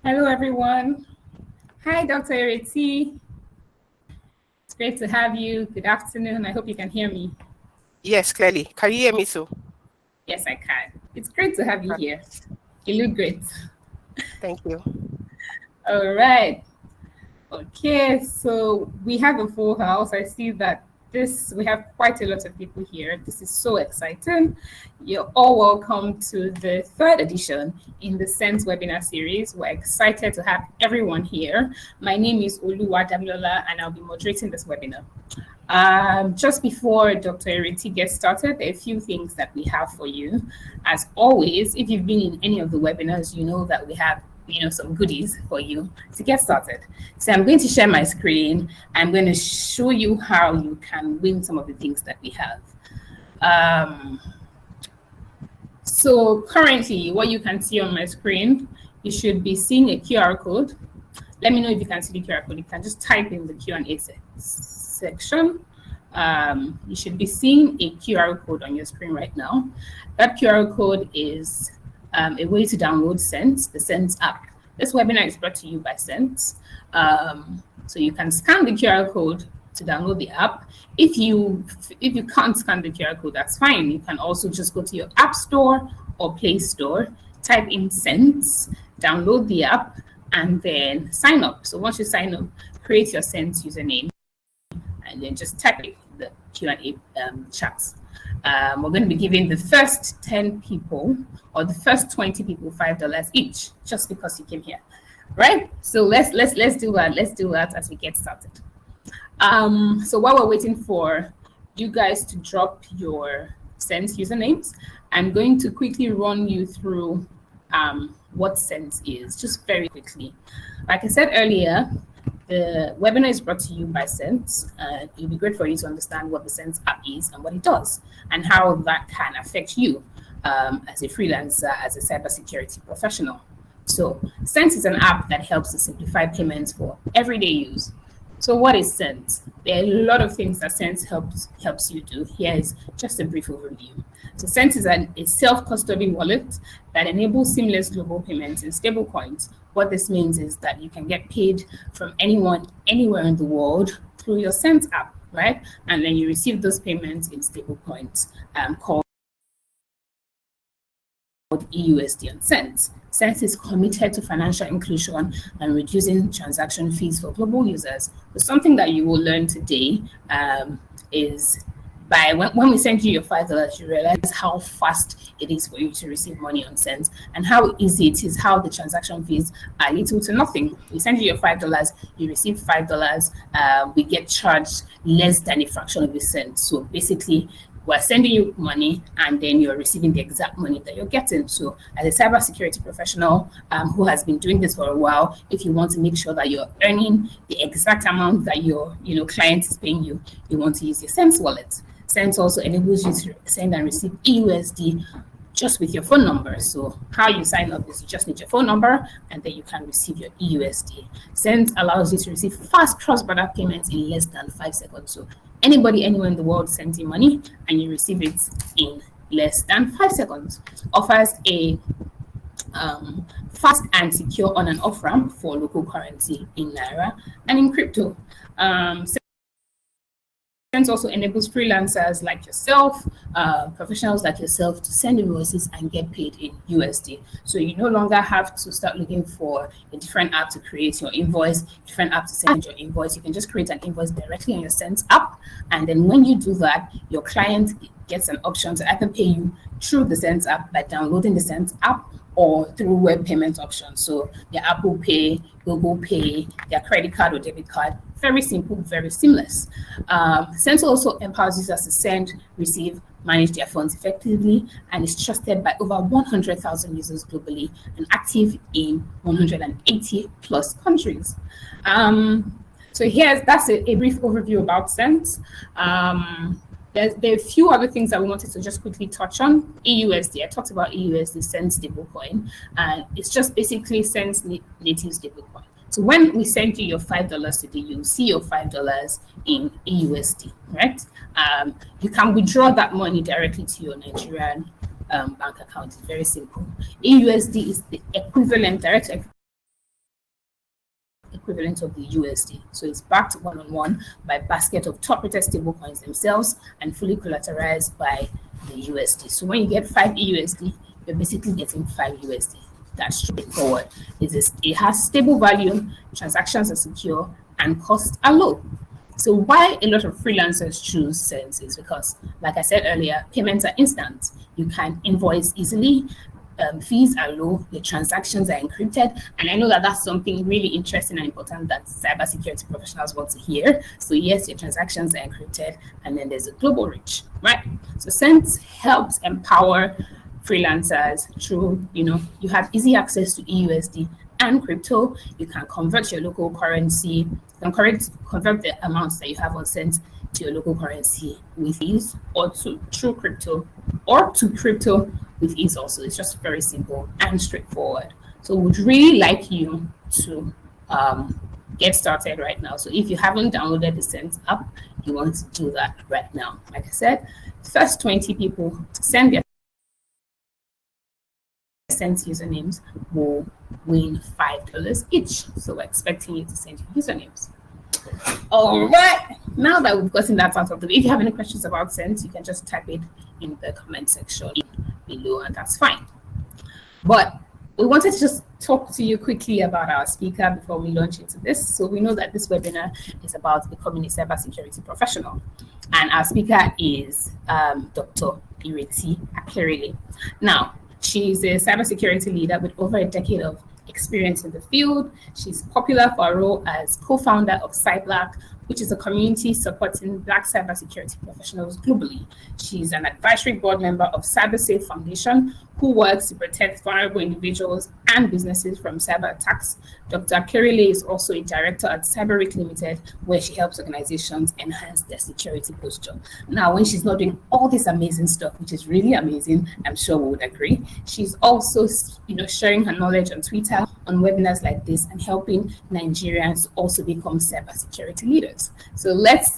Hello, everyone. Hi, Dr. Ireti. It's great to have you. Good afternoon. I hope you can hear me. Yes, clearly. Can you hear me too? Yes, I can. It's great to have you here. You look great. Thank you. All right. Okay, so we have a full house. I see that we have quite a lot of people here. This is so exciting. You're all welcome to the third edition in the Sentz webinar series. We're excited to have everyone here. My name is Oluwa Damilola, and I'll be moderating this webinar. Just before Dr. Ireti gets started, there are a few things that we have for you. As always, if you've been in any of the webinars, you know that we have some goodies for you to get started. So I'm going to share my screen. I'm going to show you how you can win some of the things that we have. So currently, what you can see on my screen, you should be seeing a QR code. Let me know if you can see the QR code. You can just type in the Q&A section. You should be seeing a QR code on your screen right now. That QR code is a way to download Sentz, the Sentz app. This webinar is brought to you by Sentz. So you can scan the QR code to download the app. If you can't scan the QR code, that's fine. You can also just go to your App Store or Play Store, type in Sentz, download the app, and then sign up. So once you sign up, create your Sentz username, and then just type in the Q&A chats. We're going to be giving the first 10 people or the first 20 people $5 each, just because you came here, right? So let's do that. Let's do that as we get started. So while we're waiting for you guys to drop your Sentz usernames, I'm going to quickly run you through what Sentz is, just very quickly. Like I said earlier, the webinar is brought to you by Sentz. It will be great for you to understand what the Sentz app is and what it does, and how that can affect you as a freelancer, as a cybersecurity professional. So Sentz is an app that helps to simplify payments for everyday use. So what is Sentz? There are a lot of things that Sentz helps you do. Here is just a brief overview. So Sentz is a self-custody wallet that enables seamless global payments in stablecoins. What this means is that you can get paid from anyone, anywhere in the world through your Sentz app, right? And then you receive those payments in stablecoins called EUSD on Sentz. Sentz is committed to financial inclusion and reducing transaction fees for global users. But something that you will learn today is when we send you your $5, you realize how fast it is for you to receive money on Sentz, and how easy it is, how the transaction fees are little to nothing. We send you your $5, you receive $5, we get charged less than a fraction of a cent. So basically, we're sending you money, and then you're receiving the exact money that you're getting. So as a cybersecurity professional who has been doing this for a while, if you want to make sure that you're earning the exact amount that your client is paying you, you want to use your Sentz wallet. Sentz also enables you to send and receive EUSD just with your phone number. So how you sign up is you just need your phone number, and then you can receive your EUSD. Sentz allows you to receive fast cross-border payments in less than 5 seconds. So anybody, anywhere in the world sends you money, and you receive it in less than 5 seconds. Offers a fast and secure on and off ramp for local currency in Naira and in crypto. Sentz also enables freelancers like yourself, professionals like yourself, to send invoices and get paid in USD. So you no longer have to start looking for a different app to create your invoice, different app to send your invoice. You can just create an invoice directly on your Sentz app. And then when you do that, your client gets an option to either pay you through the Sentz app by downloading the Sentz app, or through web payment options. So their Apple Pay, Google Pay, their credit card or debit card. Very simple, very seamless. Sentz also empowers users to send, receive, manage their funds effectively, and is trusted by over 100,000 users globally and active in 180 plus countries. So that's a brief overview about Sentz. There are a few other things that we wanted to just quickly touch on. EUSD, I talked about EUSD, Sentz stablecoin, and it's just basically Sentz native stablecoin. So when we send you your $5 today, you'll see your $5 in EUSD, right? You can withdraw that money directly to your Nigerian bank account. It's very simple. EUSD is the equivalent, direct equivalent of the USD. So it's backed one-on-one by a basket of top-rated stablecoins themselves and fully collateralized by the USD. So when you get 5 EUSD, you're basically getting 5 USD. That's straightforward. It has stable value, transactions are secure, and costs are low. So why a lot of freelancers choose Sentz is because, like I said earlier, payments are instant. You can invoice easily, fees are low, the transactions are encrypted, and I know that that's something really interesting and important that cybersecurity professionals want to hear. So yes, your transactions are encrypted, and then there's a global reach, right? So Sentz helps empower freelancers through, you have easy access to EUSD and crypto. You can convert your local currency, you can convert the amounts that you have on Sentz to your local currency with ease, or through crypto, or to crypto with ease also. It's just very simple and straightforward. So we'd really like you to get started right now. So if you haven't downloaded the Sentz app, you want to do that right now. Like I said, first 20 people to send their Sentz usernames will win $5 each. So we're expecting you to send your usernames. All right, now that we've gotten that out of the way, if you have any questions about Sentz, you can just type it in the comment section below, and that's fine. But we wanted to just talk to you quickly about our speaker before we launch into this. So we know that this webinar is about becoming a cybersecurity professional, and our speaker is Dr. Ireti Akerele. Now, she's a cybersecurity leader with over a decade of experience in the field. She's popular for her role as co-founder of CyBlack, which is a community supporting Black cybersecurity professionals globally. She's an advisory board member of CyberSafe Foundation, who works to protect vulnerable individuals and businesses from cyber attacks. Dr. Akerele is also a director at CyberRick Limited, where she helps organizations enhance their security posture. Now, when she's not doing all this amazing stuff, which is really amazing, I'm sure we would agree, she's also, sharing her knowledge on Twitter, on webinars like this, and helping Nigerians also become cybersecurity leaders. So let's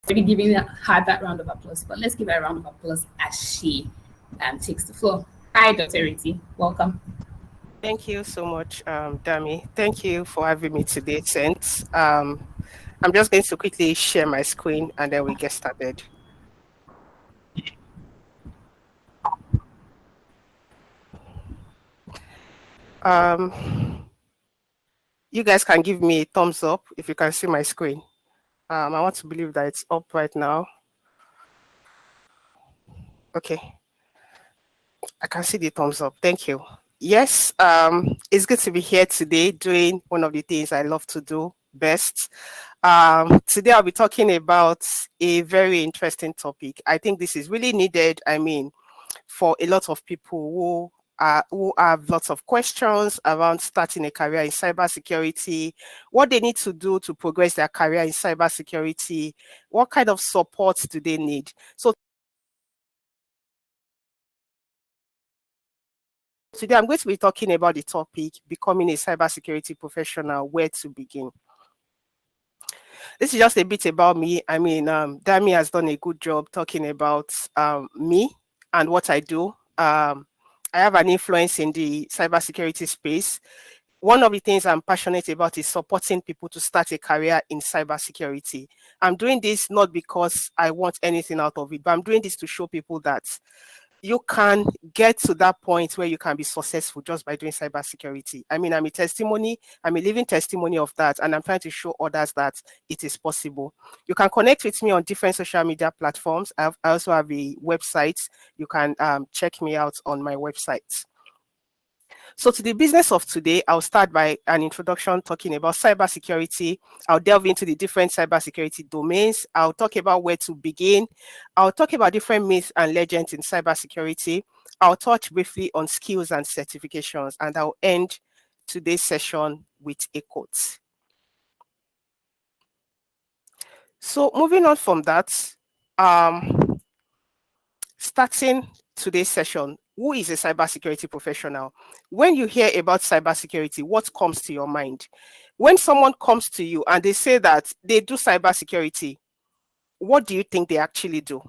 already giving her that round of applause, but let's give her a round of applause as she takes the floor. Hi, Dr. Ireti. Welcome. Thank you so much, Dami. Thank you for having me today, Sentz. I'm just going to quickly share my screen and then we get started. You guys can give me a thumbs up if you can see my screen. I want to believe that it's up right now. Okay. I can see the thumbs up. Thank you. Yes, it's good to be here today doing one of the things I love to do best. Today I'll be talking about a very interesting topic. I think this is really needed, for a lot of people who have lots of questions around starting a career in cybersecurity, what they need to do to progress their career in cybersecurity, what kind of support do they need. So today I'm going to be talking about the topic, becoming a cybersecurity professional, where to begin. This is just a bit about me. Dami has done a good job talking about me and what I do. I have an influence in the cybersecurity space. One of the things I'm passionate about is supporting people to start a career in cybersecurity. I'm doing this not because I want anything out of it, but I'm doing this to show people that you can get to that point where you can be successful just by doing cybersecurity. I'm a testimony, I'm a living testimony of that, and I'm trying to show others that it is possible. You can connect with me on different social media platforms. I also have a website. You can check me out on my website. So to the business of today, I'll start by an introduction talking about cybersecurity. I'll delve into the different cybersecurity domains. I'll talk about where to begin. I'll talk about different myths and legends in cybersecurity. I'll touch briefly on skills and certifications, and I'll end today's session with a quote. So moving on from that, starting today's session, who is a cybersecurity professional? When you hear about cybersecurity, what comes to your mind? When someone comes to you and they say that they do cybersecurity, what do you think they actually do?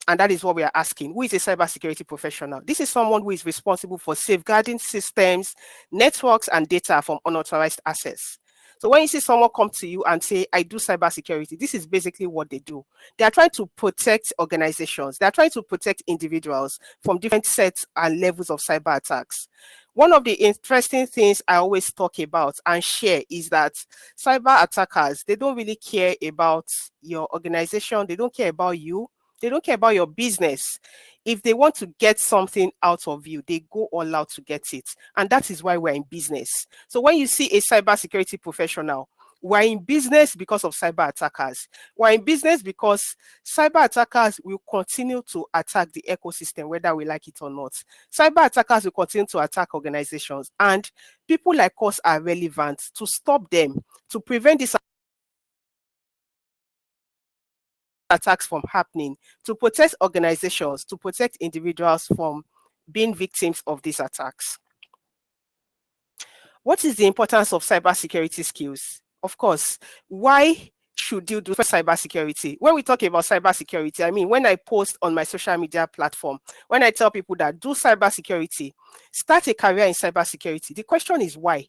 And that is what we are asking. Who is a cybersecurity professional? This is someone who is responsible for safeguarding systems, networks, and data from unauthorized access. So when you see someone come to you and say, I do cybersecurity, this is basically what they do. They are trying to protect organizations. They are trying to protect individuals from different sets and levels of cyber attacks. One of the interesting things I always talk about and share is that cyber attackers, they don't really care about your organization. They don't care about you. They don't care about your business. If they want to get something out of you, they go all out to get it. And that is why we're in business. So when you see a cybersecurity professional, we're in business because of cyber attackers. We're in business because cyber attackers will continue to attack the ecosystem, whether we like it or not. Cyber attackers will continue to attack organizations, and people like us are relevant to stop them, to prevent this attacks from happening, to protect organizations, to protect individuals from being victims of these attacks. What is the importance of cybersecurity skills? Of course, why should you do cybersecurity? When we talk about cybersecurity, I mean, when I post on my social media platform, when I tell people that do cybersecurity, start a career in cybersecurity, the question is why?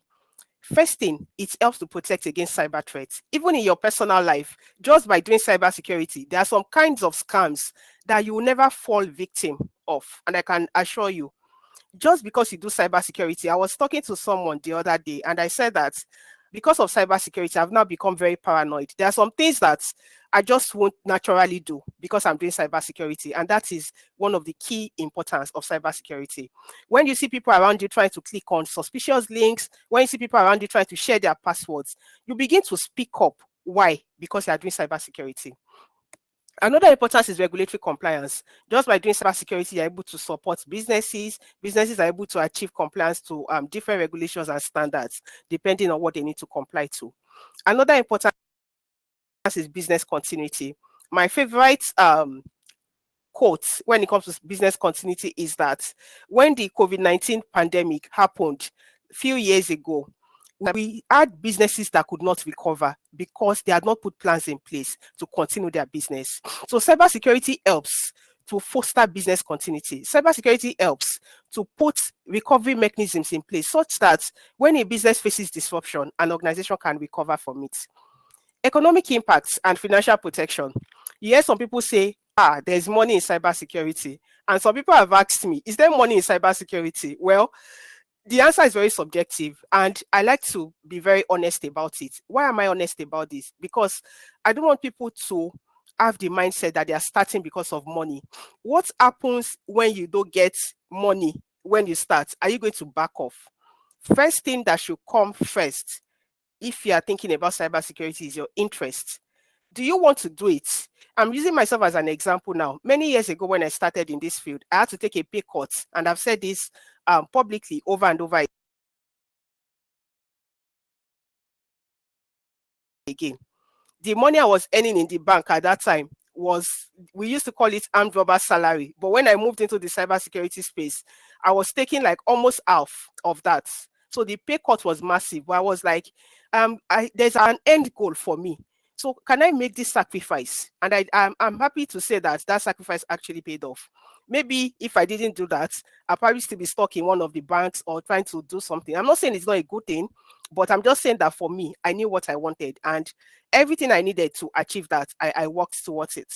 First thing, it helps to protect against cyber threats. Even in your personal life, just by doing cybersecurity, there are some kinds of scams that you will never fall victim of. And I can assure you, just because you do cybersecurity, I was talking to someone the other day and I said that because of cybersecurity, I've now become very paranoid. There are some things that I just won't naturally do because I'm doing cybersecurity. And that is one of the key importance of cybersecurity. When you see people around you trying to click on suspicious links, when you see people around you trying to share their passwords, you begin to speak up. Why? Because you are doing cybersecurity. Another importance is regulatory compliance. Just by doing cybersecurity, you're able to support businesses. Businesses are able to achieve compliance to different regulations and standards, depending on what they need to comply to. Another importance is business continuity. My favorite quote when it comes to business continuity is that when the COVID-19 pandemic happened a few years ago, we had businesses that could not recover because they had not put plans in place to continue their business. So cybersecurity helps to foster business continuity. Cybersecurity helps to put recovery mechanisms in place such that when a business faces disruption, an organization can recover from it. Economic impacts and financial protection. You hear some people say, there's money in cybersecurity. And some people have asked me, is there money in cybersecurity? Well, the answer is very subjective, and I like to be very honest about it. Why am I honest about this? Because I don't want people to have the mindset that they are starting because of money. What happens when you don't get money when you start? Are you going to back off? First thing that should come first, if you are thinking about cybersecurity, is your interest. Do you want to do it? I'm using myself as an example now. Many years ago, when I started in this field, I had to take a pay cut, and I've said this publicly over and over again. The money I was earning in the bank at that time was, we used to call it armed robber salary. But when I moved into the cybersecurity space, I was taking like almost half of that. So the pay cut was massive. But I was like, there's an end goal for me. So can I make this sacrifice? And I'm happy to say that that sacrifice actually paid off. Maybe if I didn't do that, I'll probably still be stuck in one of the banks or trying to do something. I'm not saying it's not a good thing, but I'm just saying that for me, I knew what I wanted, and everything I needed to achieve that, I worked towards it.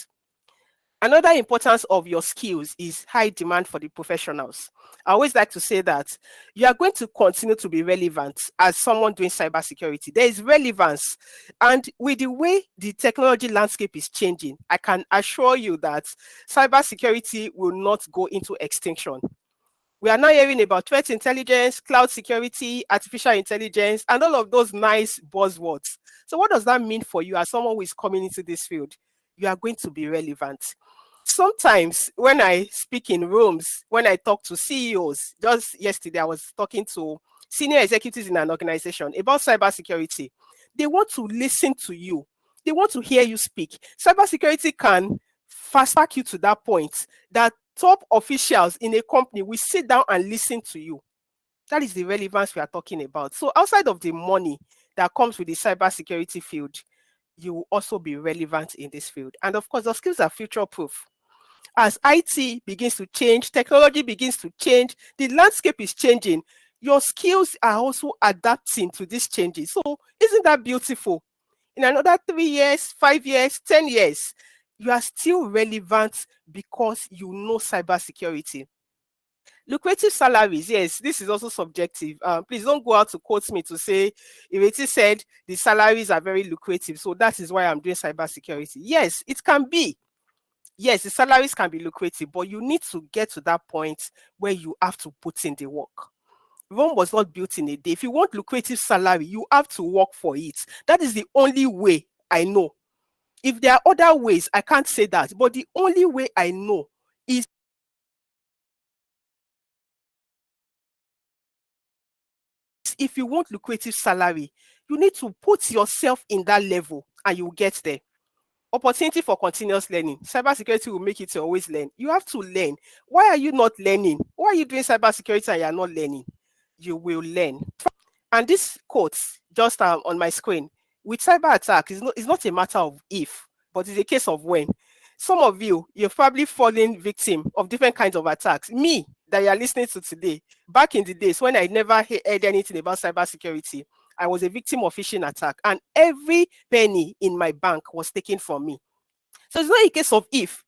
Another importance of your skills is high demand for the professionals. I always like to say that you are going to continue to be relevant as someone doing cybersecurity. There is relevance. And with the way the technology landscape is changing, I can assure you that cybersecurity will not go into extinction. We are now hearing about threat intelligence, cloud security, artificial intelligence, and all of those nice buzzwords. So what does that mean for you as someone who is coming into this field? You are going to be relevant. Sometimes when I speak in rooms, when I talk to CEOs, just yesterday I was talking to senior executives in an organization about cybersecurity. They want to listen to you. They want to hear you speak. Cybersecurity can fast track you to that point that top officials in a company will sit down and listen to you. That is the relevance we are talking about. So outside of the money that comes with the cybersecurity field, you will also be relevant in this field. And of course, the skills are future proof. As IT begins to change, technology begins to change, the landscape is changing. Your skills are also adapting to these changes. So isn't that beautiful? In another 3 years, 5 years, 10 years, you are still relevant because you know cybersecurity. Lucrative salaries, yes, this is also subjective. Please don't go out to quote me to say, Ireti said the salaries are very lucrative, so that is why I'm doing cybersecurity. Yes, it can be. Yes, the salaries can be lucrative, but you need to get to that point where you have to put in the work. Rome was not built in a day. If you want lucrative salary, you have to work for it. That is the only way I know. If there are other ways, I can't say that. But the only way I know is if you want lucrative salary, you need to put yourself in that level and you will get there. Opportunity for continuous learning. Cybersecurity will make you to always learn. You have to learn. Why are you not learning? Why are you doing cybersecurity and you are not learning? You will learn. And this quote just on my screen, with cyber attack, it's not a matter of if, but it's a case of when. Some of you, you're probably fallen victim of different kinds of attacks. Me, that you are listening to today, back in the days when I never heard anything about cybersecurity, I was a victim of phishing attack, and every penny in my bank was taken from me. So it's not a case of if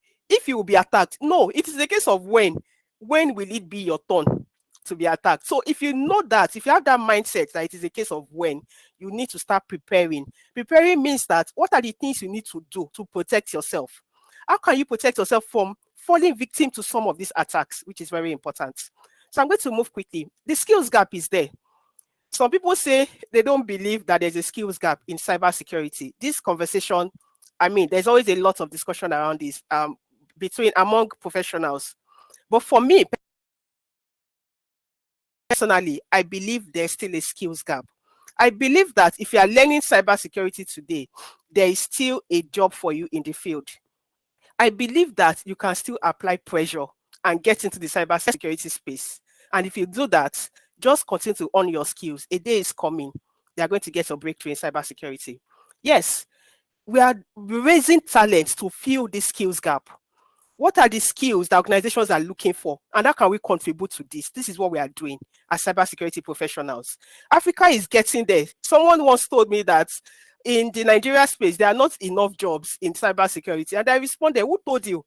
you will be attacked. No, it is a case of when. When will it be your turn to be attacked? So if you know that, if you have that mindset that it is a case of when, you need to start preparing. Preparing means that what are the things you need to do to protect yourself? How can you protect yourself from falling victim to some of these attacks, which is very important? So I'm going to move quickly. The skills gap is there. Some people say they don't believe that there's a skills gap in cybersecurity. This conversation, I mean, there's always a lot of discussion around this among professionals. But for me, personally, I believe there's still a skills gap. I believe that if you are learning cybersecurity today, there is still a job for you in the field. I believe that you can still apply pressure and get into the cybersecurity space. And if you do that, just continue to earn your skills. A day is coming. They are going to get a breakthrough in cybersecurity. Yes, we are raising talents to fill this skills gap. What are the skills that organizations are looking for? And how can we contribute to this? This is what we are doing as cybersecurity professionals. Africa is getting there. Someone once told me that in the Nigeria space, there are not enough jobs in cybersecurity. And I responded, who told you?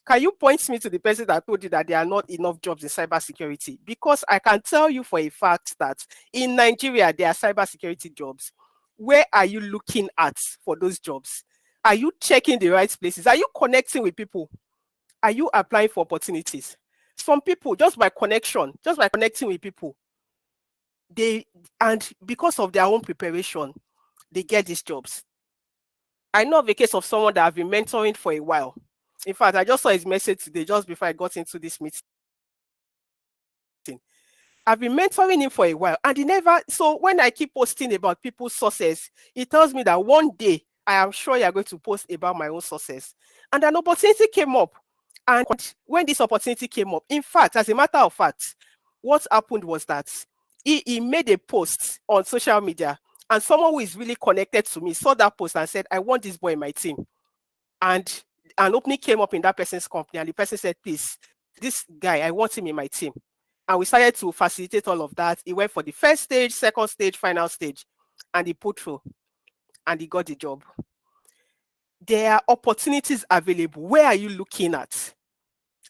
Can you point me to the person that told you that there are not enough jobs in cybersecurity? Because I can tell you for a fact that in Nigeria, there are cybersecurity jobs. Where are you looking at for those jobs? Are you checking the right places? Are you connecting with people? Are you applying for opportunities? Some people, just by connection, just by connecting with people, and because of their own preparation, they get these jobs. I know of a case of someone that I've been mentoring for a while. In fact, I just saw his message today just before I got into this meeting. I've been mentoring him for a while, and he never. So when I keep posting about people's success, he tells me that one day I am sure you are going to post about my own success. And an opportunity came up. And when this opportunity came up, in fact, as a matter of fact, what happened was that he made a post on social media, and someone who is really connected to me saw that post and said, I want this boy in my team. And an opening came up in that person's company, and the person said, please, this guy, I want him in my team. And we started to facilitate all of that. He went for the first stage, second stage, final stage, and he put through, and he got the job. There are opportunities available. Where are you looking at?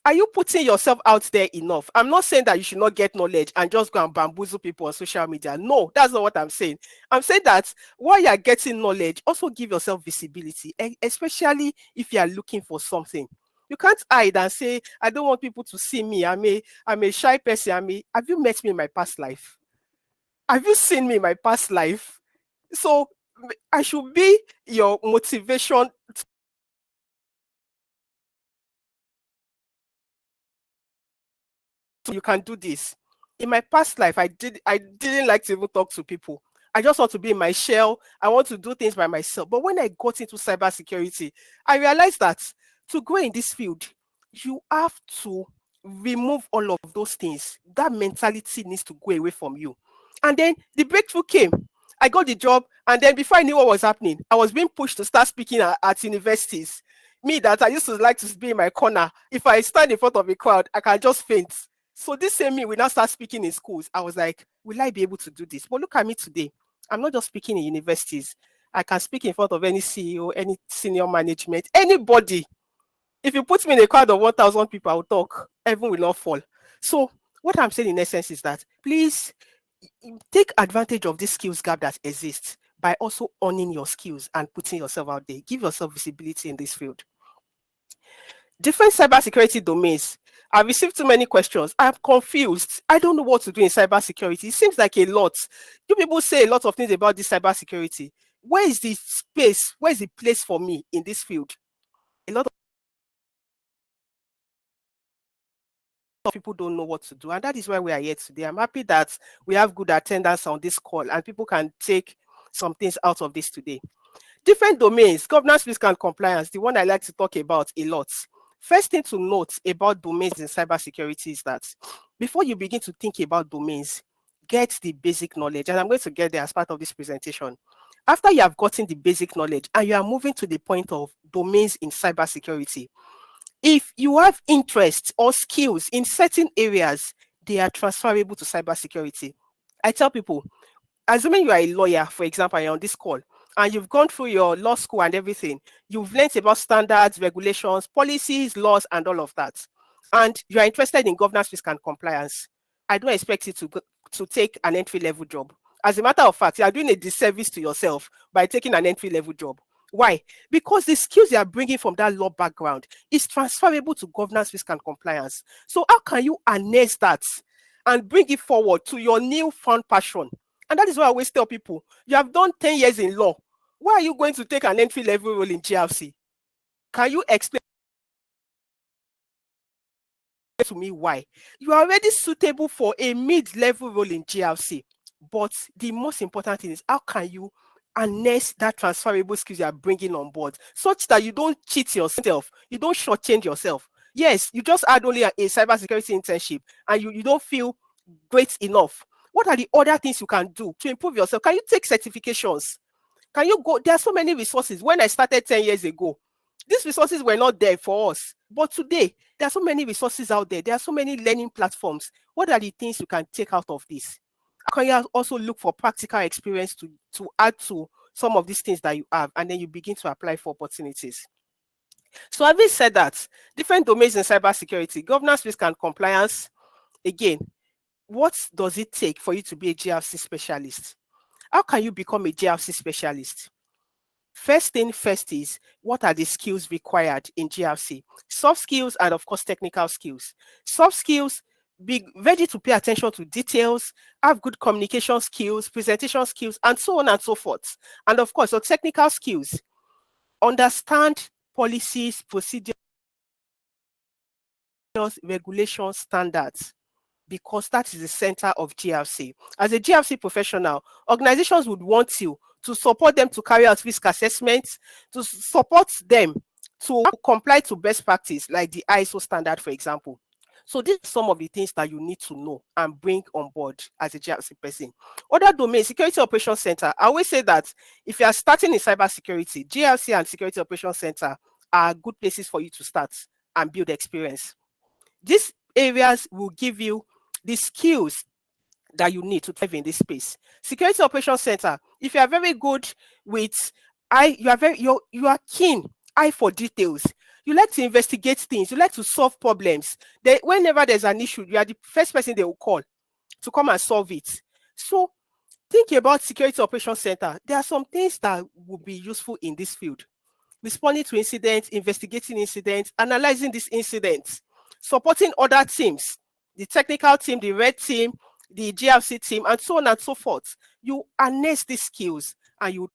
Are you putting yourself out there enough? I'm not saying that you should not get knowledge and just go and bamboozle people on social media. No, that's not what I'm saying. I'm saying that while you're getting knowledge, also give yourself visibility, especially if you are looking for something. You can't hide and say, I don't want people to see me. I'm a shy person. Have you met me in my past life? Have you seen me in my past life? So I should be your motivation. You can do this. In my past life, I didn't like to even talk to people. I just want to be in my shell. I want to do things by myself. But when I got into cybersecurity, I realized that to grow in this field, you have to remove all of those things. That mentality needs to go away from you. And then the breakthrough came. I got the job, and then before I knew what was happening, I was being pushed to start speaking at universities. Me that I used to like to be in my corner. If I stand in front of a crowd, I can just faint. So this same me will now start speaking in schools. I was like, will I be able to do this? But look at me today. I'm not just speaking in universities. I can speak in front of any CEO, any senior management, anybody. If you put me in a crowd of 1,000 people, I will talk. Heaven will not fall. So what I'm saying in essence is that please take advantage of this skills gap that exists by also owning your skills and putting yourself out there. Give yourself visibility in this field. Different cybersecurity domains. I've received too many questions. I'm confused. I don't know what to do in cybersecurity. It seems like a lot. You people say a lot of things about this cybersecurity. Where is the space? Where is the place for me in this field? A lot of people don't know what to do, and that is why we are here today. I'm happy that we have good attendance on this call and people can take some things out of this today. Different domains, governance, risk, and compliance, the one I like to talk about a lot. First thing to note about domains in cybersecurity is that before you begin to think about domains, get the basic knowledge. And I'm going to get there as part of this presentation. After you have gotten the basic knowledge and you are moving to the point of domains in cybersecurity, if you have interest or skills in certain areas, they are transferable to cybersecurity. I tell people, assuming you are a lawyer, for example, and you're on this call, and you've gone through your law school and everything, you've learned about standards, regulations, policies, laws, and all of that, and you are interested in governance, risk, and compliance, I don't expect you to take an entry-level job. As a matter of fact, you are doing a disservice to yourself by taking an entry-level job. Why? Because the skills you are bringing from that law background is transferable to governance, risk, and compliance. So how can you harness that and bring it forward to your newfound passion? And that is why I always tell people, you have done 10 years in law. Why are you going to take an entry-level role in GRC? Can you explain to me why? You are already suitable for a mid-level role in GRC. But the most important thing is, how can you harness that transferable skills you are bringing on board such that you don't cheat yourself, you don't shortchange yourself. Yes, you just add only a cybersecurity internship and you don't feel great enough. What are the other things you can do to improve yourself? Can you take certifications? Can you go? There are so many resources. When I started 10 years ago, these resources were not there for us. But today, there are so many resources out there. There are so many learning platforms. What are the things you can take out of this? Can you also look for practical experience to add to some of these things that you have, and then you begin to apply for opportunities? So having said that, different domains in cybersecurity, governance, risk, and compliance, again, what does it take for you to be a GRC specialist? How can you become a GRC specialist? First thing first is, what are the skills required in GRC? Soft skills and of course technical skills. Soft skills, be ready to pay attention to details, have good communication skills, presentation skills, and so on and so forth. And of course, your technical skills, understand policies, procedures, regulations, standards, because that is the center of GRC. As a GRC professional, organizations would want you to support them to carry out risk assessments, to support them to comply to best practice, like the ISO standard, for example. So these are some of the things that you need to know and bring on board as a GRC person. Other domains, Security Operations Center. I always say that if you are starting in cybersecurity, GRC and Security Operations Center are good places for you to start and build experience. These areas will give you the skills that you need to thrive in this space. Security Operations Center, if you are very good with you are keen, eye for details, you like to investigate things, you like to solve problems, then whenever there's an issue, you are the first person they will call to come and solve it. So think about Security Operations Center. There are some things that will be useful in this field. Responding to incidents, investigating incidents, analyzing these incidents, supporting other teams, the technical team, the red team, the GRC team, and so on and so forth. You harness these skills and you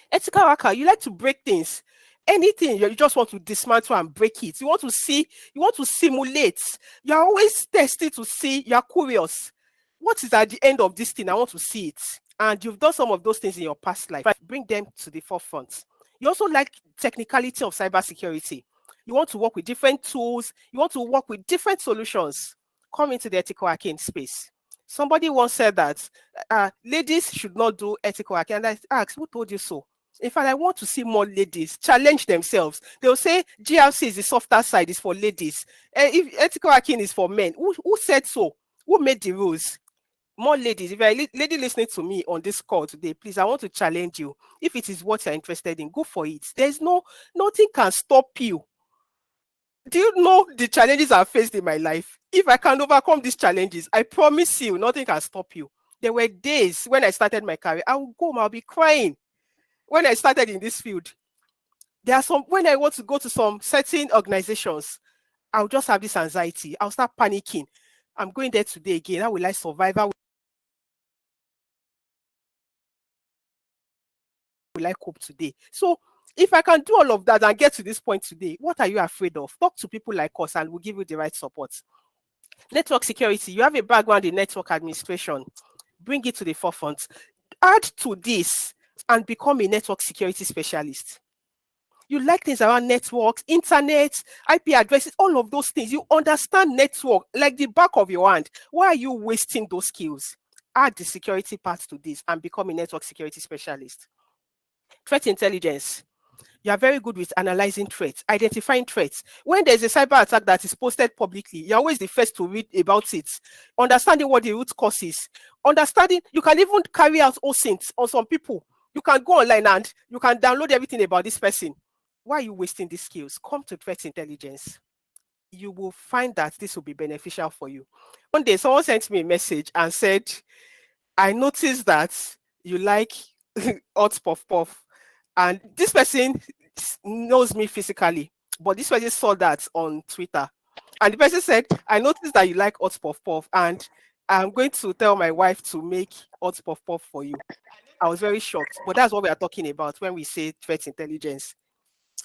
ethical hacker, you like to break things. Anything you just want to dismantle and break it. You want to see, you want to simulate. You're always testing to see, you're curious. What is at the end of this thing? I want to see it. And you've done some of those things in your past life. Bring them to the forefront. You also like technicality of cybersecurity. You want to work with different tools. You want to work with different solutions. Come into the ethical hacking space. Somebody once said that ladies should not do ethical hacking. And I asked, who told you so? In fact, I want to see more ladies challenge themselves. They'll say GRC is the softer side, is for ladies. If ethical hacking is for men, who said so? Who made the rules? More ladies. If you're a lady listening to me on this call today, please, I want to challenge you. If it is what you're interested in, go for it. There's nothing can stop you. Do you know the challenges I've faced in my life? If I can overcome these challenges, I promise you, nothing can stop you. There were days when I started my career, I would go home, I'll be crying. When I started in this field, there are some, when I want to go to some certain organizations, I'll just have this anxiety. I'll start panicking. I'm going there today again. How will I survive? How will I cope today? So if I can do all of that and get to this point today, what are you afraid of? Talk to people like us and we'll give you the right support. Network security, you have a background in network administration. Bring it to the forefront. Add to this and become a network security specialist. You like things around networks, internet, IP addresses, all of those things. You understand network like the back of your hand. Why are you wasting those skills? Add the security part to this and become a network security specialist. Threat intelligence. You are very good with analyzing threats, identifying threats. When there's a cyber attack that is posted publicly, you're always the first to read about it. Understanding what the root cause is. Understanding, you can even carry out OSINTs on some people. You can go online and you can download everything about this person. Why are you wasting these skills? Come to threat intelligence. You will find that this will be beneficial for you. One day, someone sent me a message and said, I noticed that you like hot puff puff. And this person knows me physically, but this person saw that on Twitter. And the person said, I noticed that you like hot puff puff, and I'm going to tell my wife to make hot puff puff for you. I was very shocked, but that's what we are talking about when we say threat intelligence.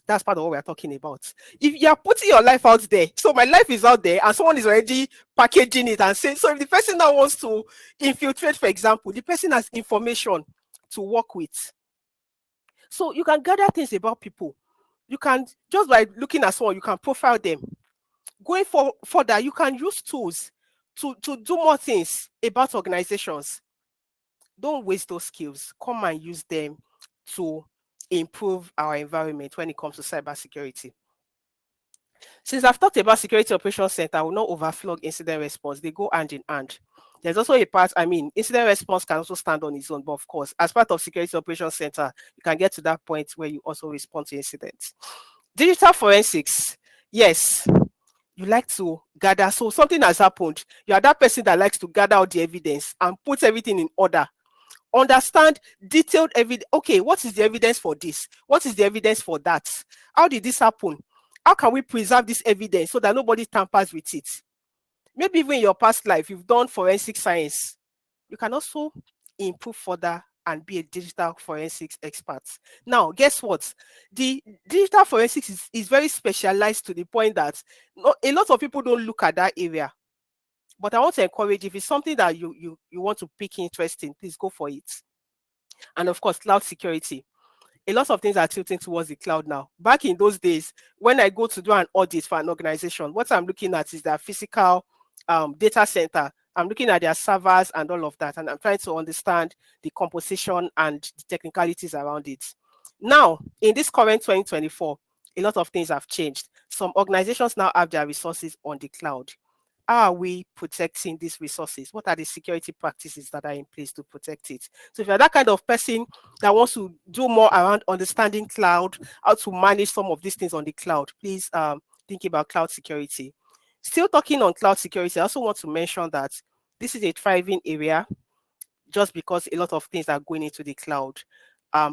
That's part of what we're talking about. If you're putting your life out there, so my life is out there and someone is already packaging it and saying, so if the person now wants to infiltrate, for example, the person has information to work with. So you can gather things about people. You can, just by looking at someone, you can profile them. Going further, you can use tools to do more things about organizations. Don't waste those skills. Come and use them to improve our environment when it comes to cybersecurity. Since I've talked about Security Operations Center, I will not overflog incident response. They go hand in hand. There's also a part, incident response can also stand on its own, but of course, as part of Security Operations Center, you can get to that point where you also respond to incidents. Digital forensics, yes, you like to gather. So something has happened. You are that person that likes to gather all the evidence and put everything in order. Understand detailed evidence. Okay, what is the evidence for this? What is the evidence for that? How did this happen? How can we preserve this evidence so that nobody tampers with it? Maybe even in your past life, you've done forensic science. You can also improve further and be a digital forensics expert. Now, guess what? The digital forensics is very specialized to the point that a lot of people don't look at that area. But I want to encourage, if it's something that you want to pick interest in, please go for it. And of course, cloud security. A lot of things are tilting towards the cloud now. Back in those days, when I go to do an audit for an organization, what I'm looking at is their physical data center. I'm looking at their servers and all of that, and I'm trying to understand the composition and the technicalities around it. Now, in this current 2024, a lot of things have changed. Some organizations now have their resources on the cloud. How are we protecting these resources? What are the security practices that are in place to protect it? So if you're that kind of person that wants to do more around understanding cloud, how to manage some of these things on the cloud, please think about cloud security. Still talking on cloud security, I also want to mention that this is a thriving area just because a lot of things are going into the cloud.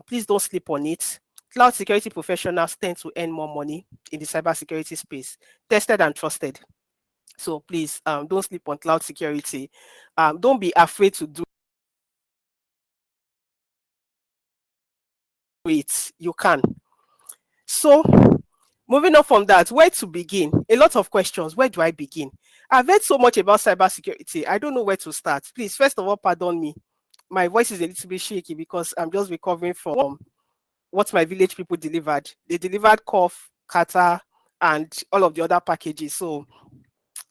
Please don't sleep on it. Cloud security professionals tend to earn more money in the cybersecurity space, tested and trusted. So please don't sleep on cloud security. Don't be afraid to do it. You can. So moving on from that, where to begin? A lot of questions. Where do I begin? I've heard so much about cybersecurity. I don't know where to start. Please, first of all, pardon me. My voice is a little bit shaky because I'm just recovering from what my village people delivered. They delivered cough, catarrh, and all of the other packages. So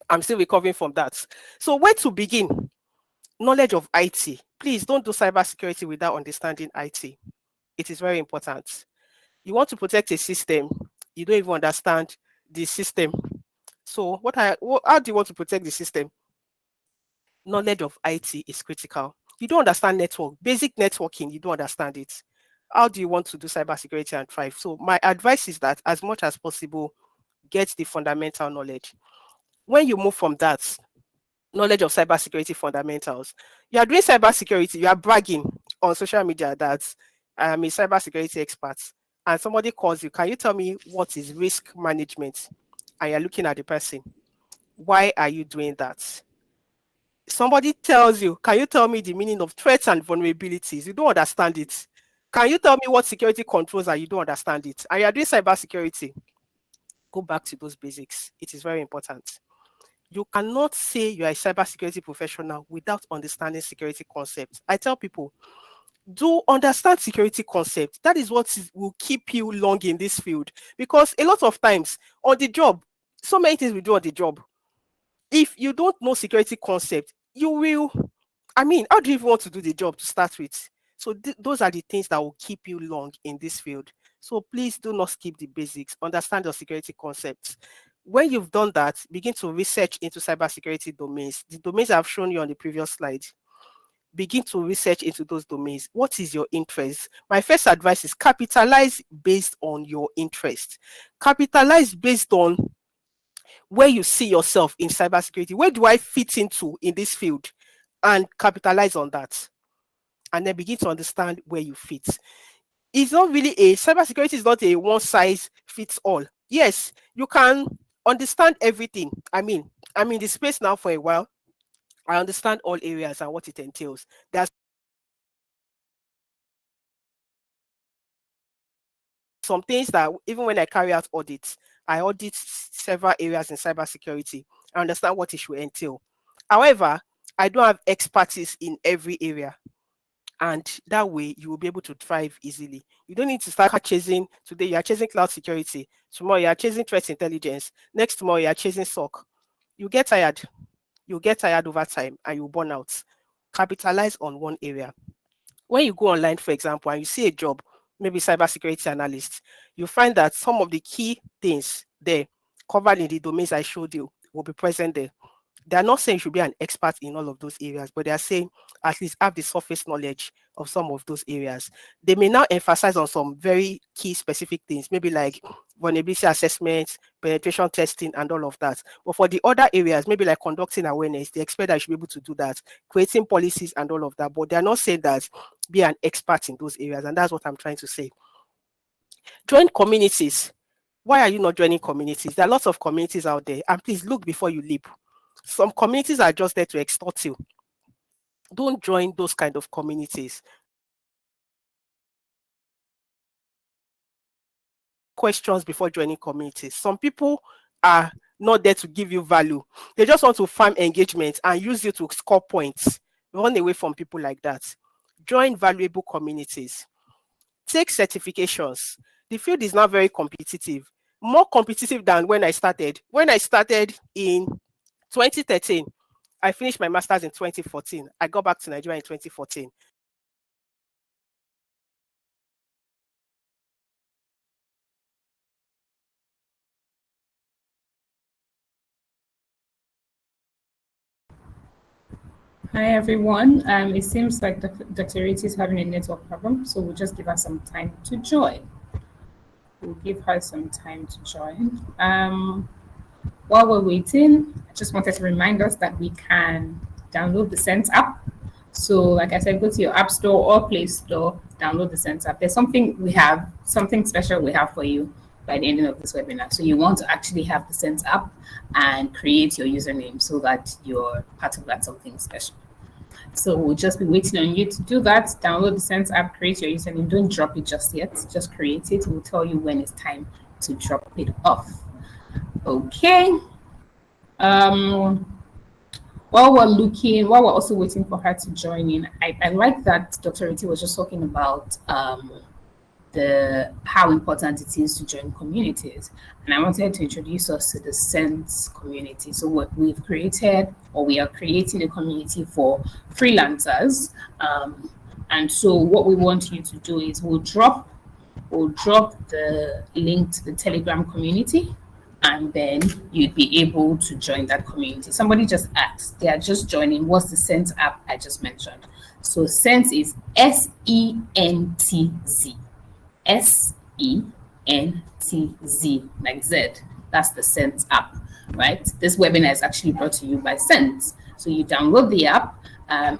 I'm still recovering from that. So where to begin? Knowledge of IT. Please don't do cybersecurity without understanding IT. It is very important. You want to protect a system, you don't even understand the system. So how do you want to protect the system? Knowledge of IT is critical. You don't understand network, basic networking, you don't understand it. How do you want to do cybersecurity and thrive? So my advice is that as much as possible, get the fundamental knowledge. When you move from that, knowledge of cybersecurity fundamentals, you are doing cybersecurity, you are bragging on social media that I am a cybersecurity expert, and somebody calls you, can you tell me what is risk management? And you're looking at the person. Why are you doing that? Somebody tells you, can you tell me the meaning of threats and vulnerabilities? You don't understand it. Can you tell me what security controls are? You don't understand it. And you're doing cybersecurity. Go back to those basics. It is very important. You cannot say you are a cybersecurity professional without understanding security concepts. I tell people, do understand security concepts. That is what will keep you long in this field. Because a lot of times on the job, so many things we do on the job. If you don't know security concept, you will, how do you even want to do the job to start with? So those are the things that will keep you long in this field. So please do not skip the basics. Understand your security concepts. When you've done that, begin to research into cybersecurity domains. The domains I've shown you on the previous slide. Begin to research into those domains. What is your interest? My first advice is capitalize based on your interest. Capitalize based on where you see yourself in cybersecurity. Where do I fit into in this field? And capitalize on that. And then begin to understand where you fit. It's not really cybersecurity is not a one size fits all. Yes, you can understand everything. I'm in the space now for a while. I understand all areas and what it entails. There's some things that even when I carry out audits, I audit several areas in cybersecurity. I understand what it should entail. However, I don't have expertise in every area. And that way you will be able to thrive easily. You don't need to start chasing. Today you are chasing cloud security, tomorrow you are chasing threat intelligence, next tomorrow you are chasing SOC. You get tired over time and you burn out. Capitalize on one area. When you go online, for example, and you see a job, maybe cybersecurity analyst, you find that some of the key things there covered in the domains I showed you will be present there. They are not saying you should be an expert in all of those areas, but they are saying at least have the surface knowledge of some of those areas. They may now emphasize on some very key specific things, maybe like vulnerability assessment, penetration testing, and all of that. But for the other areas, maybe like conducting awareness, they expect that you should be able to do that, creating policies and all of that. But they are not saying that be an expert in those areas. And that's what I'm trying to say. Join communities. Why are you not joining communities? There are lots of communities out there. And please look before you leap. Some communities are just there to extort you. Don't join those kind of communities. Questions before joining communities. Some people are not there to give you value. They just want to farm engagement and use you to score points. Run away from people like that. Join valuable communities. Take certifications. The field is now very competitive. More competitive than when I started. When I started in 2013, I finished my master's in 2014. I got back to Nigeria in 2014. Hi everyone. It seems like Dr. Ireti is having a network problem, so we'll just give her some time to join. While we're waiting, I just wanted to remind us that we can download the Sentz app. So like I said, go to your App Store or Play Store, download the Sentz app. There's something special we have for you by the end of this webinar. So you want to actually have the Sentz app and create your username so that you're part of that something special. So we'll just be waiting on you to do that. Download the Sentz app, create your username. Don't drop it just yet. Just create it. We'll tell you when it's time to drop it off. Okay. While we're also waiting for her to join in, I like that Dr. Ireti was just talking about how important it is to join communities. And I wanted to introduce us to the Sentz community. So what we've created, or we are creating a community for freelancers. And so what we want you to do is we'll drop the link to the Telegram community, and then you'd be able to join that community. Somebody just asked, they are just joining, what's the Sentz app I just mentioned? So Sentz is S-E-N-T-Z. S-E-N-T-Z, like Z. That's the Sentz app, right? This webinar is actually brought to you by Sentz. So you download the app.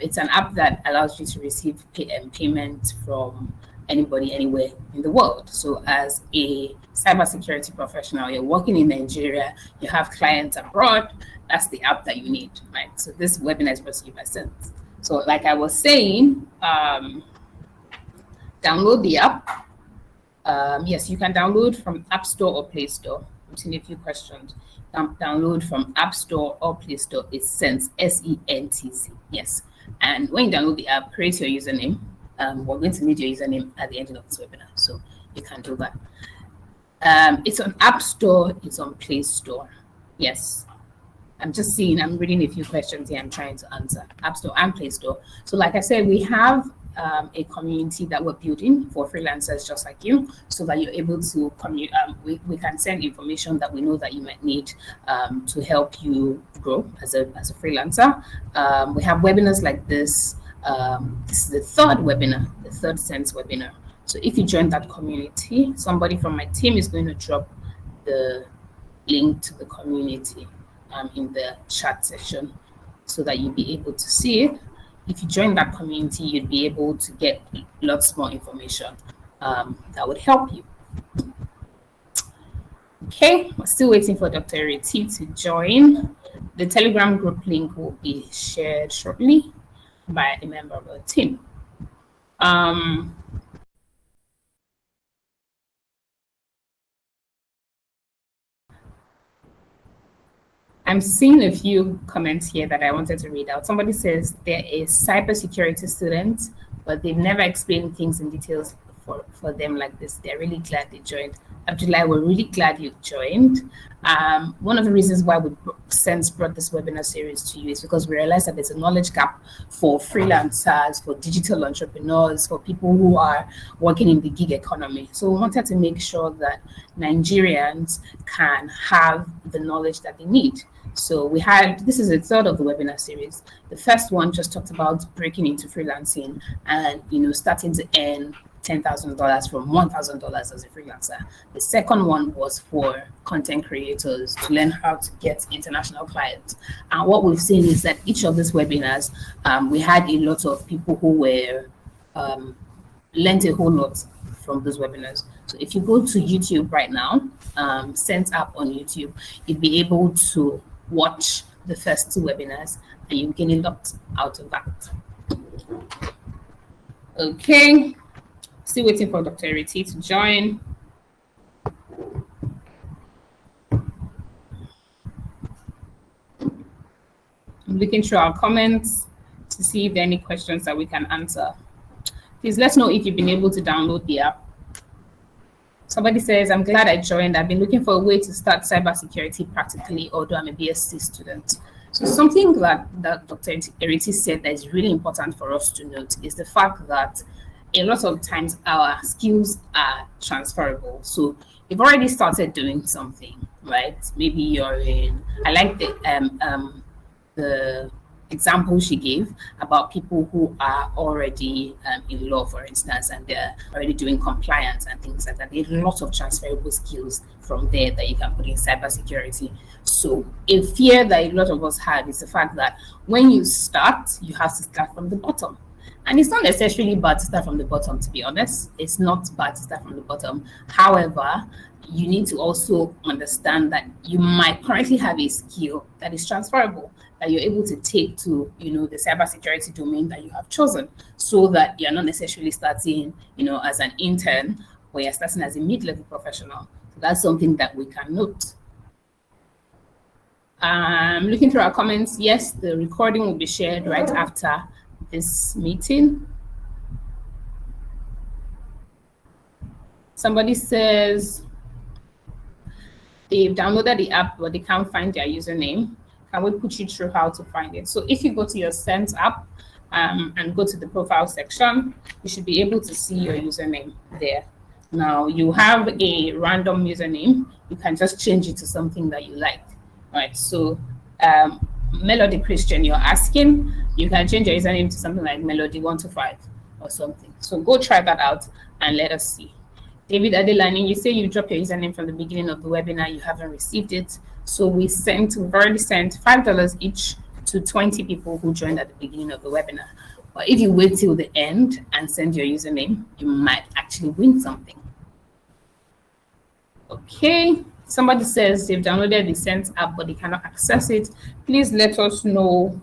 It's an app that allows you to receive payment from anybody, anywhere in the world. So as a cybersecurity professional, you're working in Nigeria, you have clients abroad, that's the app that you need, right? So this webinar is brought to you by Sentz. So like I was saying, download the app. Yes, you can download from App Store or Play Store. I'm seeing a few questions. Download from App Store or Play Store. It's Sentz, S-E-N-T-Z. Yes. And when you download the app, create your username. We're going to need your username at the end of this webinar, so you can do that. It's on App Store. It's on Play Store. Yes. I'm reading a few questions here. I'm trying to answer. App Store and Play Store. So like I said, we have a community that we're building for freelancers just like you, so that you're able to we can send information that we know that you might need to help you grow as a freelancer. We have webinars like this. This is the third webinar, the third Sentz webinar. So if you join that community, somebody from my team is going to drop the link to the community in the chat section so that you'll be able to see it. If you join that community, you'd be able to get lots more information that would help you. Okay, we're still waiting for Dr. Ireti to join. The Telegram group link will be shared shortly by a member of our team. I'm seeing a few comments here that I wanted to read out. Somebody says they're a cybersecurity student, but they've never explained things in details for them like this. They're really glad they joined. Abdullah, we're really glad you joined. One of the reasons why Sentz brought this webinar series to you is because we realized that there's a knowledge gap for freelancers, for digital entrepreneurs, for people who are working in the gig economy. So we wanted to make sure that Nigerians can have the knowledge that they need. So this is the third of the webinar series. The first one just talked about breaking into freelancing and starting to earn $10,000 from $1,000 as a freelancer. The second one was for content creators to learn how to get international clients. And what we've seen is that each of these webinars, we had a lot of people who were learned a whole lot from those webinars. So if you go to YouTube right now, Sentz app on YouTube, you'll be able to watch the first two webinars and you gain a lot out of that. Okay. Still waiting for Dr. Ireti to join. I'm looking through our comments to see if there are any questions that we can answer. Please let us know if you've been able to download the app. Somebody says, I'm glad I joined. I've been looking for a way to start cybersecurity practically, although I'm a BSc student. So something that Dr. Ireti said that is really important for us to note is the fact that a lot of times our skills are transferable. So you've already started doing something, right? Maybe you're in, I like the example she gave about people who are already in law, for instance, and they're already doing compliance and things like that. There's a lot of transferable skills from there that you can put in cybersecurity. So a fear that a lot of us have is the fact that when you start, you have to start from the bottom. And it's not necessarily bad to start from the bottom, to be honest. It's not bad to start from the bottom. However, you need to also understand that you might currently have a skill that is transferable, that you're able to take to, the cybersecurity domain that you have chosen, so that you're not necessarily starting, as an intern, or you're starting as a mid-level professional. So that's something that we can note. Looking through our comments, yes, the recording will be shared right after this meeting. Somebody says they've downloaded the app, but they can't find their username. Can we put you through how to find it? So if you go to your Sentz app and go to the profile section, you should be able to see your username there. Now you have a random username. You can just change it to something that you like, right? So Melody Christian, you're asking, you can change your username to something like Melody125 or something. So go try that out and let us see. David Adelani, you say you dropped your username from the beginning of the webinar, you haven't received it. So we've already sent $5 each to 20 people who joined at the beginning of the webinar. But if you wait till the end and send your username, you might actually win something. Okay, somebody says they've downloaded the Sentz app, but they cannot access it. Please let us know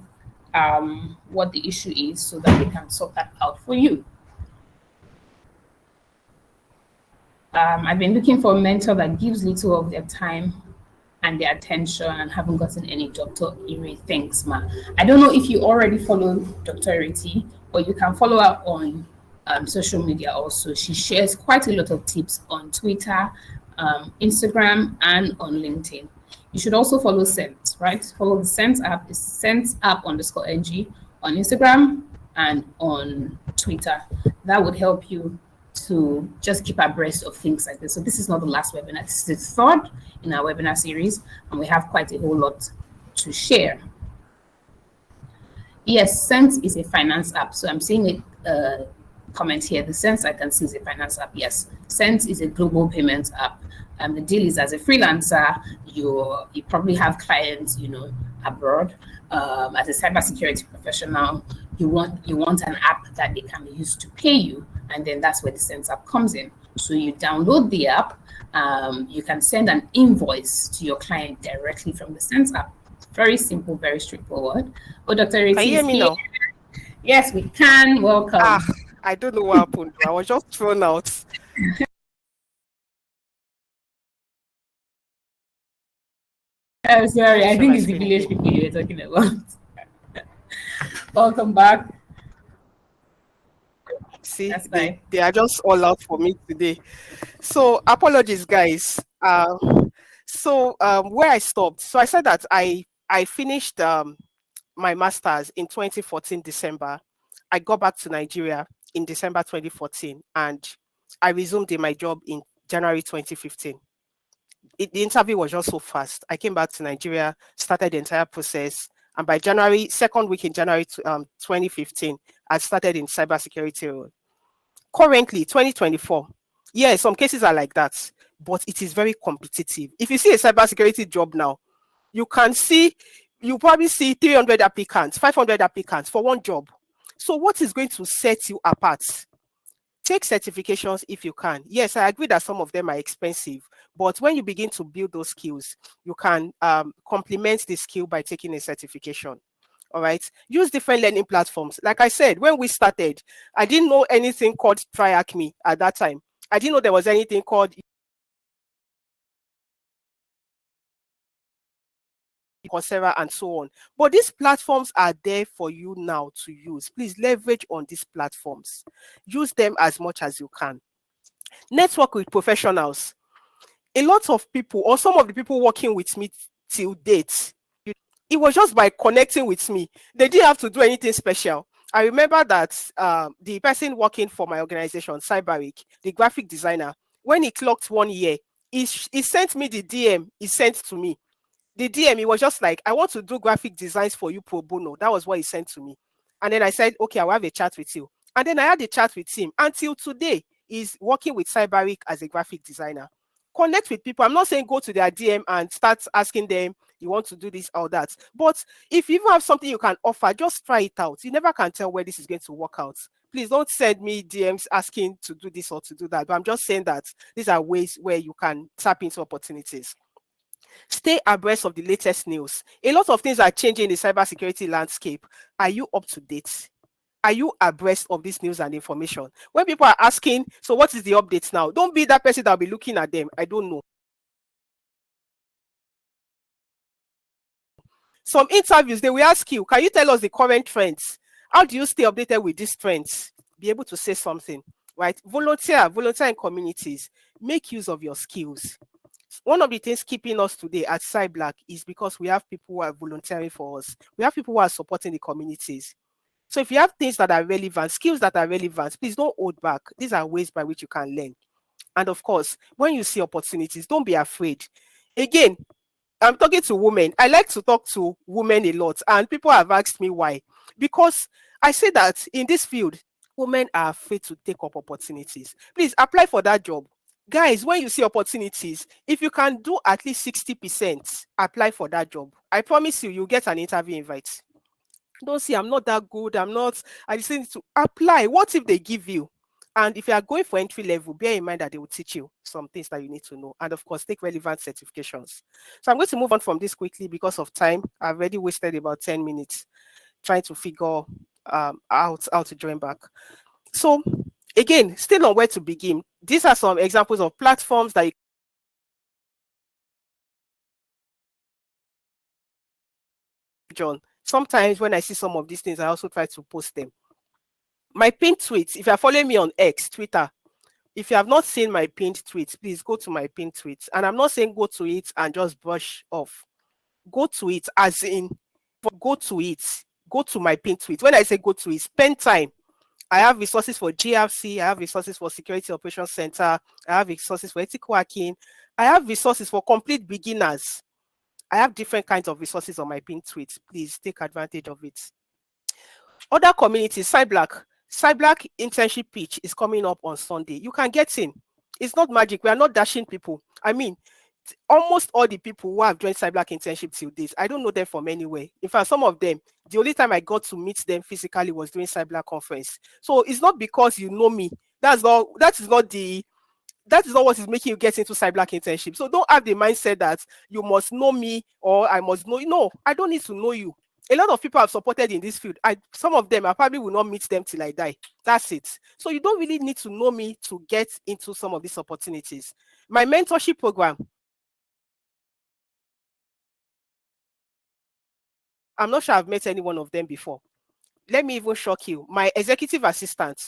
what the issue is so that we can sort that out for you. I've been looking for a mentor that gives little of their time and their attention and haven't gotten any. Dr. Ireti, thanks, ma. I don't know if you already follow Dr. Ireti, but you can follow her on social media also. She shares quite a lot of tips on Twitter, Instagram, and on LinkedIn. You should also follow Sentz, right? Follow the Sentz app. It's Sentz app_ng on Instagram and on Twitter. That would help you to just keep abreast of things like this. So this is not the last webinar. This is the third in our webinar series, and we have quite a whole lot to share. Yes, Sentz is a finance app. So I'm seeing a comment here. The Sentz I can see is a finance app. Yes, Sentz is a global payments app. The deal is, as a freelancer, you probably have clients, abroad. As a cybersecurity professional, you want an app that they can use to pay you, and then that's where the Sentz app comes in. So you download the app. You can send an invoice to your client directly from the Sentz app. Very simple, very straightforward. Oh, Dr. Ireti, can you hear me now? Yes, we can. Welcome. I don't know what happened. I was just thrown out. I'm sorry. I think it's the village people you were talking about. Welcome back. See, they are just all out for me today. So apologies, guys. Where I stopped. So I said that I finished my master's in 2014 December. I got back to Nigeria in December 2014, and I resumed in my job in January 2015. The interview was just so fast. I came back to Nigeria, started the entire process, and by second week in January 2015, I started in cybersecurity role. Currently, 2024, yeah, some cases are like that, but it is very competitive. If you see a cybersecurity job now, you probably see 300 applicants, 500 applicants for one job. So what is going to set you apart? Take certifications if you can. Yes, I agree that some of them are expensive, but when you begin to build those skills, you can complement the skill by taking a certification. All right. Use different learning platforms. Like I said, when we started, I didn't know anything called TryAcme at that time. I didn't know there was anything called Coursera and so on. But these platforms are there for you now to use. Please leverage on these platforms. Use them as much as you can. Network with professionals. A lot of people, or some of the people working with me till date, it was just by connecting with me. They didn't have to do anything special. I remember that the person working for my organization, Cybersecurity, the graphic designer, when he clocked 1 year, he sent me the DM he sent to me. The DM, he was just like, I want to do graphic designs for you pro bono. That was what he sent to me. And then I said, okay, I'll have a chat with you. And then I had a chat with him. Until today, he's working with Cybersecurity as a graphic designer. Connect with people. I'm not saying go to their DM and start asking them, you want to do this or that. But if you even have something you can offer, just try it out. You never can tell where this is going to work out. Please don't send me DMs asking to do this or to do that. But I'm just saying that these are ways where you can tap into opportunities. Stay abreast of the latest news. A lot of things are changing in the cybersecurity landscape. Are you up to date? Are you abreast of this news and information? When people are asking, so what is the update now? Don't be that person that will be looking at them. I don't know. Some interviews, they will ask you, can you tell us the current trends? How do you stay updated with these trends? Be able to say something, right? Volunteer in communities. make use of your skills. One of the things keeping us today at CyBlack is because we have people who are volunteering for us. We have people who are supporting the communities. So if you have things that are relevant, skills that are relevant, please don't hold back. These are ways by which you can learn. And of course, when you see opportunities, don't be afraid. Again, I'm talking to women. I like to talk to women a lot, and people have asked me why. Because I say that in this field, women are afraid to take up opportunities. Please apply for that job. Guys, when you see opportunities, if you can do at least 60%, apply for that job. I promise you, you'll get an interview invite. Don't say, I'm not that good. I just need to apply. What if they give you? And if you are going for entry level, bear in mind that they will teach you some things that you need to know. And of course, take relevant certifications. So I'm going to move on from this quickly because of time. I've already wasted about 10 minutes trying to figure out how to join back. So again, still on where to begin. These are some examples of platforms that you John. Sometimes when I see some of these things, I also try to post them. My pinned tweets, if you're following me on X, Twitter, if you have not seen my pinned tweets, please go to my pinned tweets. And I'm not saying go to it and just brush off. Go to it as in, go to it. Go to my pinned tweet. When I say go to it, spend time. I have resources for GRC. I have resources for Security Operations Center. I have resources for ethical hacking. I have resources for complete beginners. I have different kinds of resources on my pinned tweets. Please take advantage of it. Other communities, CyBlack internship pitch is coming up on Sunday. You can get in. It's not magic. We are not dashing people. I mean, almost all the people who have joined CyBlack internship till this, I don't know them from anywhere. In fact, some of them, the only time I got to meet them physically was during CyBlack conference. So it's not because you know me. That is not what is making you get into CyBlack internship. So don't have the mindset that you must know me or I must know you. No, I don't need to know you. A lot of people have supported in this field. Some of them, I probably will not meet them till I die. That's it. So you don't really need to know me to get into some of these opportunities. My mentorship program, I'm not sure I've met any one of them before. Let me even shock you. My executive assistant,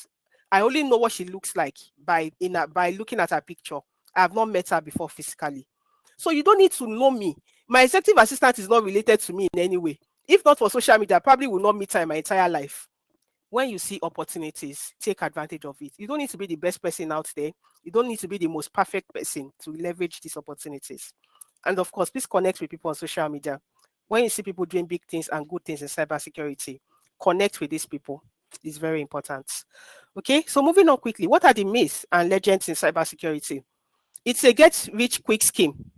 I only know what she looks like by looking at her picture. I have not met her before physically. So you don't need to know me. My executive assistant is not related to me in any way. If not for social media, I probably will not meet her in my entire life. When you see opportunities, take advantage of it. You don't need to be the best person out there. You don't need to be the most perfect person to leverage these opportunities. And of course, please connect with people on social media. When you see people doing big things and good things in cybersecurity, connect with these people. It's very important. Okay, so moving on quickly. What are the myths and legends in cybersecurity? It's a get-rich-quick scheme.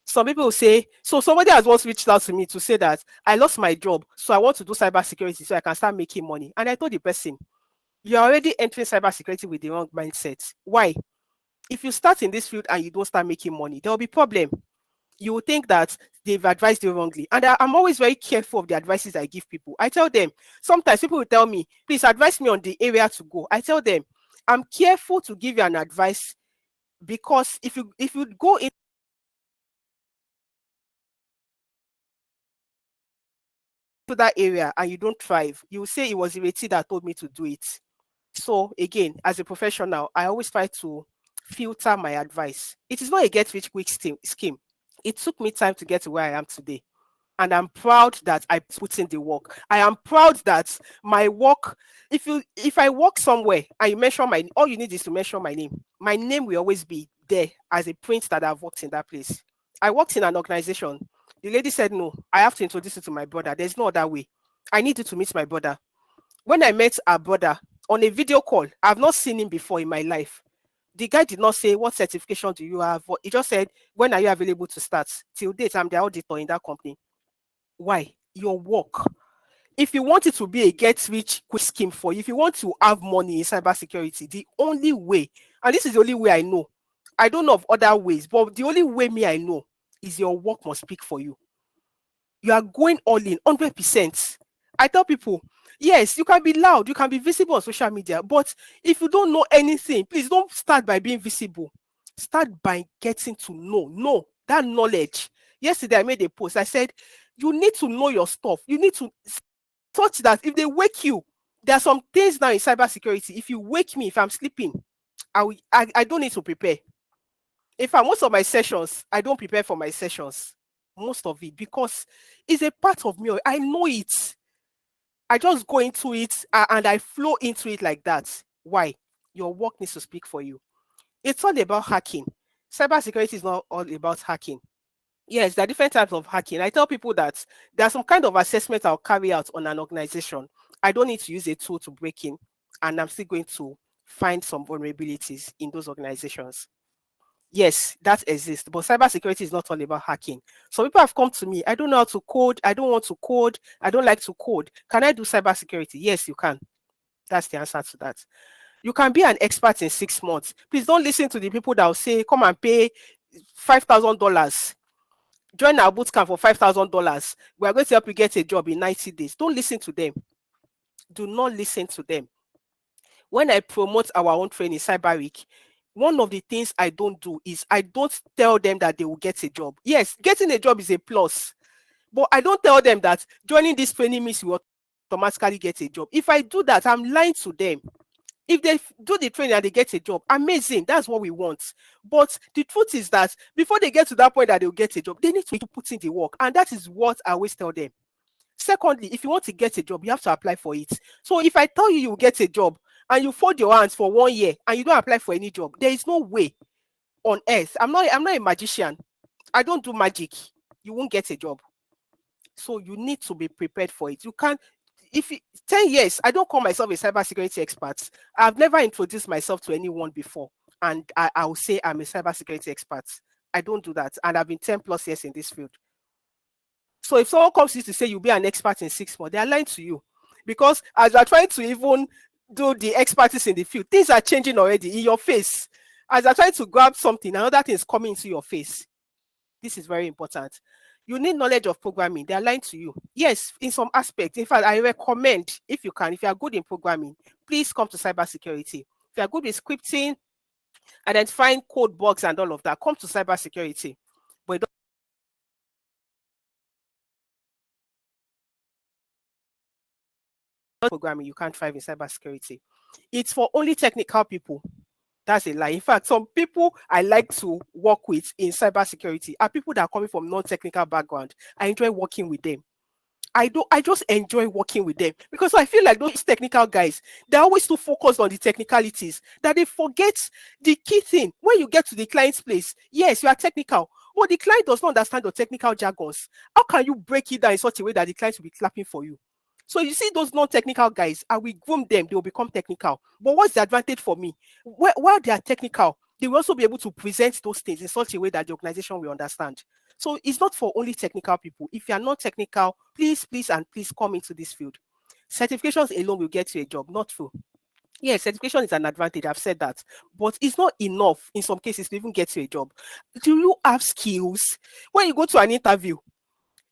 Some people will say, so somebody has once reached out to me to say that I lost my job, so I want to do cybersecurity so I can start making money. And I told the person, you're already entering cybersecurity with the wrong mindset. Why? If you start in this field and you don't start making money, there will be a problem. You will think that they've advised you wrongly. And I'm always very careful of the advices I give people. I tell them, sometimes people will tell me, please advise me on the area to go. I tell them, I'm careful to give you an advice because if you go into that area and you don't thrive, you will say it was Ireti that told me to do it. So again, as a professional, I always try to filter my advice. It is not a get-rich-quick scheme. It took me time to get to where I am today. And I'm proud that I put in the work. I am proud that my work, if I work somewhere and you mention all you need is to mention my name. My name will always be there as a print that I've worked in that place. I worked in an organization. The lady said, no, I have to introduce you to my brother. There's no other way. I need you to meet my brother. When I met our brother on a video call, I've not seen him before in my life. The guy did not say, what certification do you have? He just said, when are you available to start? Till date, I'm the auditor in that company. Why? Your work. If you want it to be a get-rich-quick scheme for you, if you want to have money in cybersecurity, the only way, and this is the only way I know, I don't know of other ways, but the only way I know is your work must speak for you. You are going all in, 100%. I tell people, yes, you can be loud, you can be visible on social media, but if you don't know anything, please don't start by being visible. Start by getting to know that knowledge. Yesterday, I made a post. I said, you need to know your stuff. You need to such that if they wake you, there are some things now in cybersecurity. If you wake me, if I'm sleeping, I don't need to prepare. In fact, most of my sessions, I don't prepare for my sessions. Most of it, because it's a part of me. I know it. I just go into it and I flow into it like that. Why? Your work needs to speak for you. It's all about hacking. Cybersecurity is not all about hacking. Yes, there are different types of hacking. I tell people that there's some kind of assessment I'll carry out on an organization. I don't need to use a tool to break in, and I'm still going to find some vulnerabilities in those organizations. Yes, that exists, but cybersecurity is not all about hacking. So people have come to me, I don't know how to code, I don't want to code, I don't like to code. Can I do cybersecurity? Yes, you can. That's the answer to that. You can be an expert in 6 months. Please don't listen to the people that will say, come and pay $5,000. Join our bootcamp for $5,000. We are going to help you get a job in 90 days. Don't listen to them. Do not listen to them. When I promote our own training, Cyber Week, one of the things I don't do is I don't tell them that they will get a job. Yes, getting a job is a plus, but I don't tell them that joining this training means you will automatically get a job. If I do that, I'm lying to them. If they do the training and they get a job, amazing. That's what we want. But the truth is that before they get to that point that they'll get a job, they need to put in the work. And that is what I always tell them. Secondly, if you want to get a job, you have to apply for it. So if I tell you you will get a job and you fold your hands for 1 year and you don't apply for any job, there is no way on earth. I'm not a magician. I don't do magic. You won't get a job. So you need to be prepared for it. You can't, 10 years, I don't call myself a cybersecurity expert. I've never introduced myself to anyone before. And I will say I'm a cybersecurity expert. I don't do that. And I've been 10 plus years in this field. So if someone comes to you to say you'll be an expert in 6 months, they are lying to you. Because as you're trying to even do the expertise in the field, things are changing already in your face. As you're trying to grab something, another thing is coming into your face. This is very important. You need knowledge of programming. They are lying to you. Yes, in some aspects. In fact, I recommend, if you can, if you are good in programming, please come to cybersecurity. If you are good with scripting, identifying code bugs and all of that, come to cybersecurity. But programming, you can't thrive in cybersecurity. It's for only technical people. That's a lie. In fact, some people I like to work with in cybersecurity are people that are coming from non-technical background. I enjoy working with them. I just enjoy working with them because I feel like those technical guys, they're always too focused on the technicalities that they forget the key thing. When you get to the client's place, yes, you are technical, but the client does not understand the technical jargons. How can you break it down in such a way that the client will be clapping for you? So you see those non-technical guys, I will groom them, they will become technical. But what's the advantage for me? While they are technical, they will also be able to present those things in such a way that the organization will understand. So it's not for only technical people. If you are not technical, please come into this field. Certifications alone will get you a job, not true. Yes, certification is an advantage. I've said that, but it's not enough in some cases to even get you a job. Do you have skills? When you go to an interview,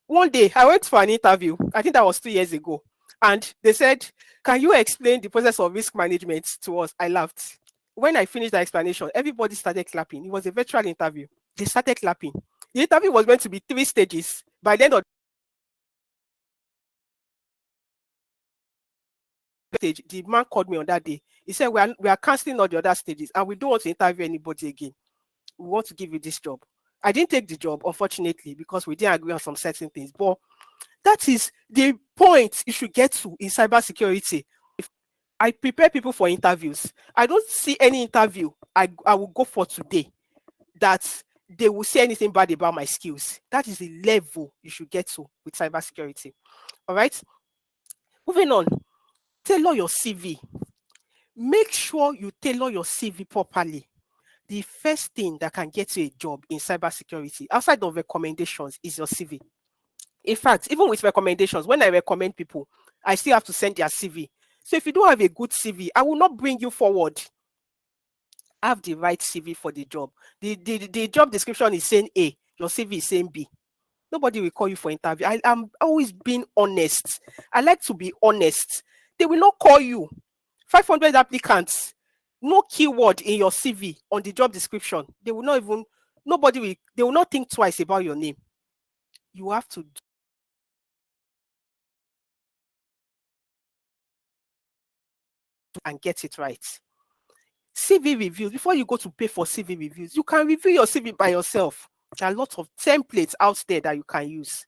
one day I went for an interview, I think that was 2 years ago, and they said, can you explain the process of risk management to us? I laughed. When I finished the explanation, everybody started clapping. It was a virtual interview. They started clapping. The interview was meant to be 3 stages. By the end of the stage, the man called me on that day. He said, we are canceling all the other stages and we don't want to interview anybody again. We want to give you this job. I didn't take the job, unfortunately, because we didn't agree on some certain things. But that is the point you should get to in cybersecurity. I prepare people for interviews. I don't see any interview I will go for today that they will say anything bad about my skills. That is the level you should get to with cybersecurity. All right. Moving on. Tailor your CV. Make sure you tailor your CV properly. The first thing that can get you a job in cybersecurity, outside of recommendations, is your CV. In fact, even with recommendations, when I recommend people, I still have to send their CV. So if you don't have a good CV, I will not bring you forward. Have the right CV for the job. The job description is saying A, your CV is saying B. Nobody will call you for interview. I'm always being honest. I like to be honest. They will not call you. 500 applicants, no keyword in your CV on the job description. They will not even, they will not think twice about your name. You have to and get it right. CV reviews. Before you go to pay for CV reviews, you can review your CV by yourself. There are lots of templates out there that you can use.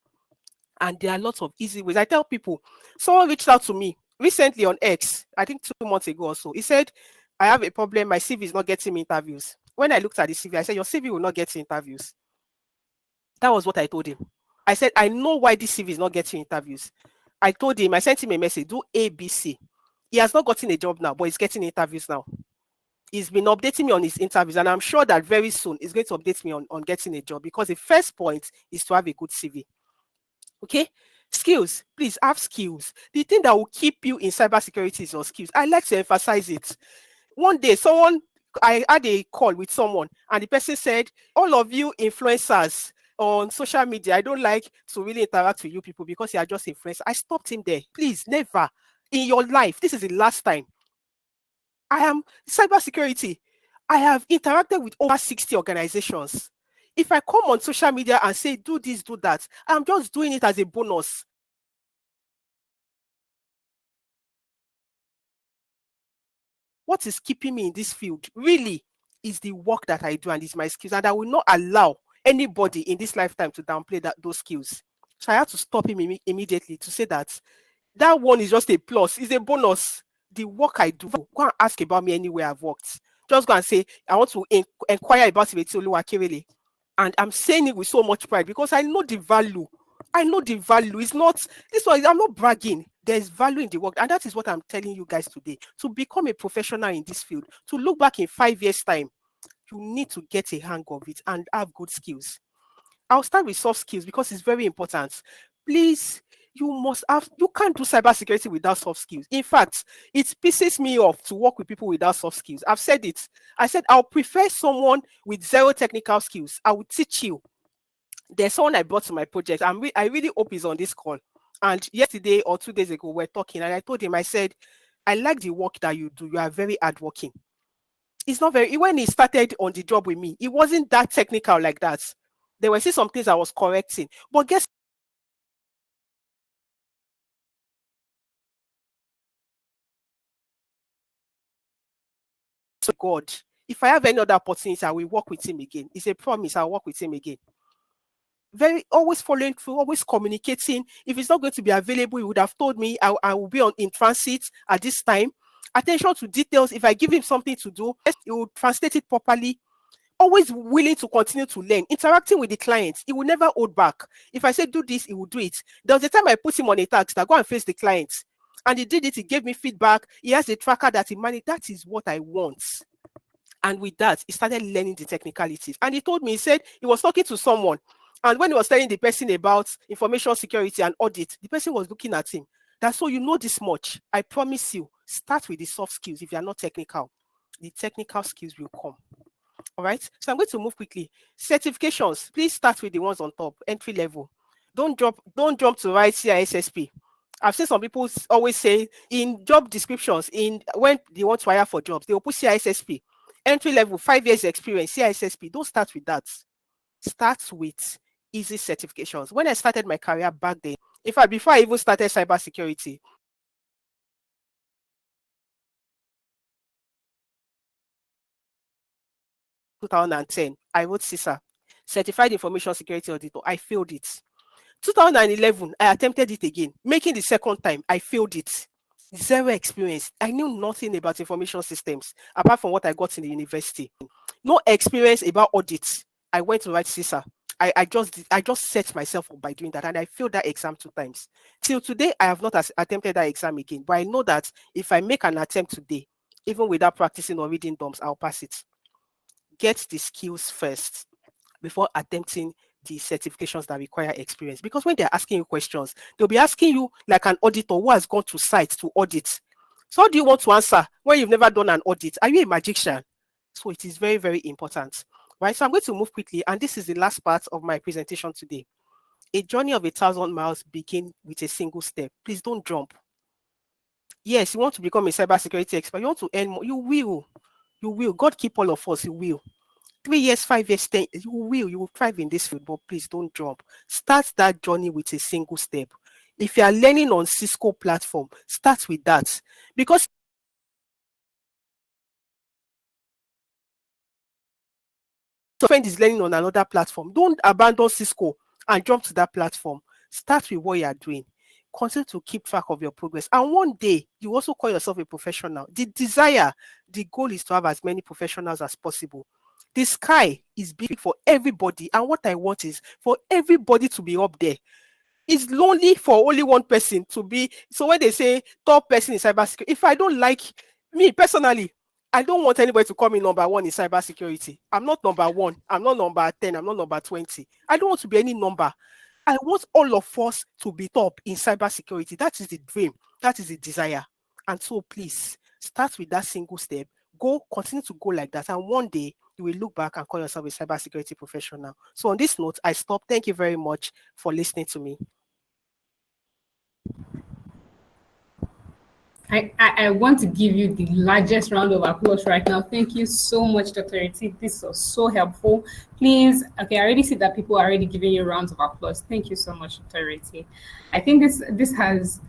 And there are lots of easy ways. I tell people, someone reached out to me recently on X, I think 2 months ago or so. He said, I have a problem. My CV is not getting me interviews. When I looked at the CV, I said, your CV will not get you interviews. That was what I told him. I said, I know why this CV is not getting interviews. I told him, I sent him a message, do ABC. He has not gotten a job now, but he's getting interviews now. He's been updating me on his interviews, and I'm sure that very soon he's going to update me on getting a job, because the first point is to have a good CV. Okay? Skills. Please have skills. The thing that will keep you in cybersecurity is your skills. I like to emphasize it. One day, I had a call with someone, and the person said, all of you influencers on social media, I don't like to really interact with you people because you are just influencers. I stopped him there. Please, never in your life. This is the last time. I am cybersecurity. I have interacted with over 60 organizations. If I come on social media and say, do this, do that, I'm just doing it as a bonus. What is keeping me in this field really is the work that I do, and is my skills. And I will not allow anybody in this lifetime to downplay those skills. So I had to stop him immediately to say that one is just a plus, it's a bonus. The work I do, go and ask about me anywhere I've worked. Just go and say, I want to inquire about Akerele. And I'm saying it with so much pride because I know the value. I know the value. It's not this one. I'm not bragging. There's value in the work, and that is what I'm telling you guys today. To become a professional in this field, to look back in 5 years' time, you need to get a hang of it and have good skills. I'll start with soft skills because it's very important. Please, you can't do cybersecurity without soft skills. In fact, it pisses me off to work with people without soft skills. I've said it. I said, I'll prefer someone with zero technical skills. I will teach you. There's someone I brought to my project. I really hope he's on this call. And yesterday or 2 days ago, we're talking, and I told him, I said, I like the work that you do. You are very hardworking. It's not very, when he started on the job with me, it wasn't that technical like that. There were still some things I was correcting. But guess God, if I have any other opportunity, I will work with him again. It's a promise, I'll work with him again. Very always following through, always communicating. If it's not going to be available, he would have told me I will be in transit at this time. Attention to details. If I give him something to do, he will translate it properly. Always willing to continue to learn, interacting with the clients. He will never hold back. If I say do this, he will do it. There was a time I put him on a task that go and face the clients, and he did it. He gave me feedback. He has a tracker that he managed. That is what I want. And with that, he started learning the technicalities. And he told me, he said he was talking to someone, and when he was telling the person about information security and audit, the person was looking at him. That's so you know this much. I promise you, start with the soft skills. If you are not technical, the technical skills will come. All right. So I'm going to move quickly. Certifications. Please start with the ones on top, entry level. Don't jump to write CISSP. I've seen some people always say in job descriptions, when they want to hire for jobs, they will put CISSP. Entry level, 5 years experience, CISSP. Don't start with that. Start with easy certifications. When I started my career back then, in fact, before I even started cybersecurity, 2010, I wrote CISA, Certified Information Security Auditor. I failed it. 2011, I attempted it again. Making the second time, I failed it. Zero experience. I knew nothing about information systems apart from what I got in the university. No experience about audits. I went to write CISA. I just set myself up by doing that, and I failed that exam 2 times. Till today, I have not attempted that exam again. But I know that if I make an attempt today, even without practicing or reading DOMS, I'll pass it. Get the skills first before attempting the certifications that require experience. Because when they're asking you questions, they'll be asking you like an auditor who has gone to site to audit. So how do you want to answer when you've never done an audit? Are you a magician? So it is very, very important. Right. So I'm going to move quickly. And this is the last part of my presentation today. A journey of 1,000 miles begins with a single step. Please don't jump. Yes, you want to become a cybersecurity expert. You want to earn more. You will. You will. God keep all of us. You will. 3 years, 5 years, 10, you will thrive in this field, but please don't jump. Start that journey with a single step. If you are learning on Cisco platform, start with that. Because friend is learning on another platform, don't abandon Cisco and jump to that platform. Start with what you are doing. Continue to keep track of your progress. And one day, you also call yourself a professional. The goal is to have as many professionals as possible. The sky is big for everybody. And what I want is for everybody to be up there. It's lonely for only one person to be. So when they say top person in cybersecurity, if I don't like me personally, I don't want anybody to come in number one in cybersecurity. I'm not number one. I'm not number 10. I'm not number 20. I don't want to be any number. I want all of us to be top in cybersecurity. That is the dream. That is the desire. And so please start with that single step. Continue to go like that. And one day you will look back and call yourself a cybersecurity professional. So on this note, I stop. Thank you very much for listening to me. I want to give you the largest round of applause right now. Thank you so much, Dr. Ireti. This was so helpful. Please, okay, I already see that people are already giving you rounds of applause. Thank you so much, Dr. Ireti. I think this has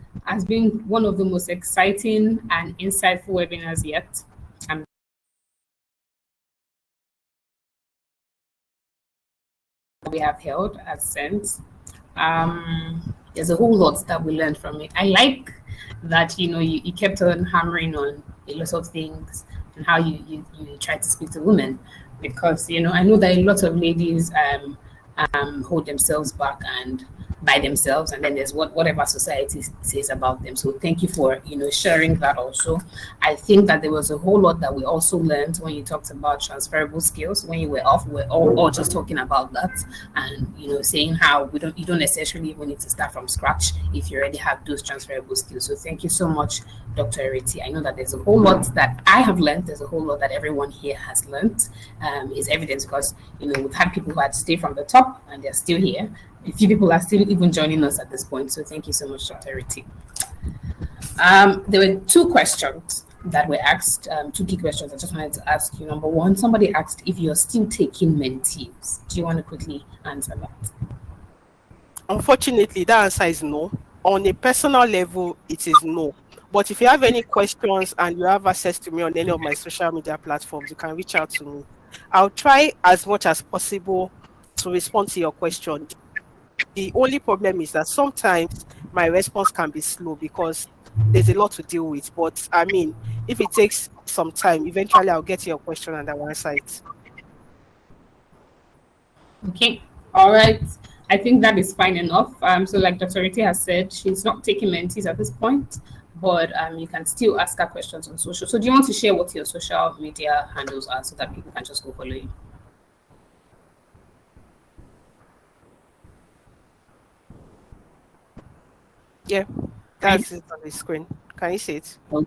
been one of the most exciting and insightful webinars yet. We have held at Sentz. There's a whole lot that we learned from it. I like that you kept on hammering on a lot of things and how you try to speak to women, because I know that a lot of ladies hold themselves back and by themselves, and then there's whatever society says about them. So thank you for sharing that also. I think that there was a whole lot that we also learned when you talked about transferable skills. When you were off, we're all just talking about that, and saying how you don't necessarily even need to start from scratch if you already have those transferable skills. So thank you so much, Dr. Ireti. I know that there's a whole lot that I have learned. There's a whole lot that everyone here has learned. Is evidence because we've had people who had to stay from the top and they're still here. A few people are still even joining us at this point. So thank you so much, Dr. Ireti. There were two questions that were asked, two key questions I just wanted to ask you. Number one, somebody asked if you're still taking mentees. Do you want to quickly answer that? Unfortunately, the answer is no. On a personal level, it is no. But if you have any questions and you have access to me on any of my social media platforms, you can reach out to me. I'll try as much as possible to respond to your question. The only problem is that sometimes my response can be slow because there's a lot to deal with. But I mean, if it takes some time, eventually I'll get to your question and I will answer it. Okay. All right. I think that is fine enough. So like Dr. Ireti has said, she's not taking mentees at this point, but you can still ask her questions on social. So do you want to share what your social media handles are so that people can just go follow you? Yeah, that's it on the screen. Can you see it? Oh,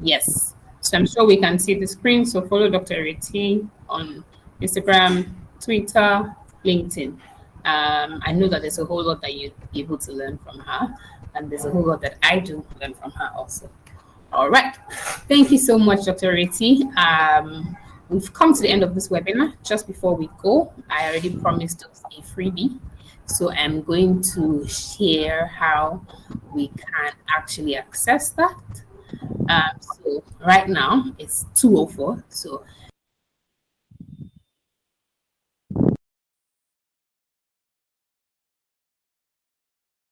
yes. So I'm sure we can see the screen. So follow Dr. Ireti on Instagram, Twitter, LinkedIn. I know that there's a whole lot that you're able to learn from her, and there's a whole lot that I do learn from her also. All right. Thank you so much, Dr. Ireti. We've come to the end of this webinar. Just before we go, I already promised us a freebie. So I'm going to share how we can actually access that. So right now it's 2:04. So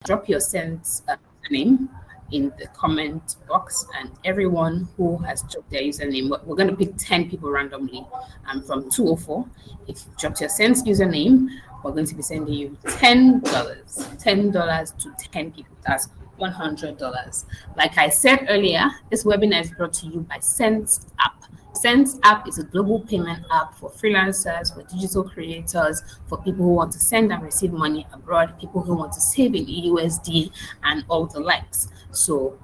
drop your Sentz name in the comment box, and everyone who has dropped their username, we're going to pick 10 people randomly from 2:04. If you dropped your Sentz username, we're going to be sending you $10 to 10 people. That's $100. Like I said earlier, this webinar is brought to you by Sentz app. Sentz app is a global payment app for freelancers, for digital creators, for people who want to send and receive money abroad, people who want to save in USD, and all the likes. So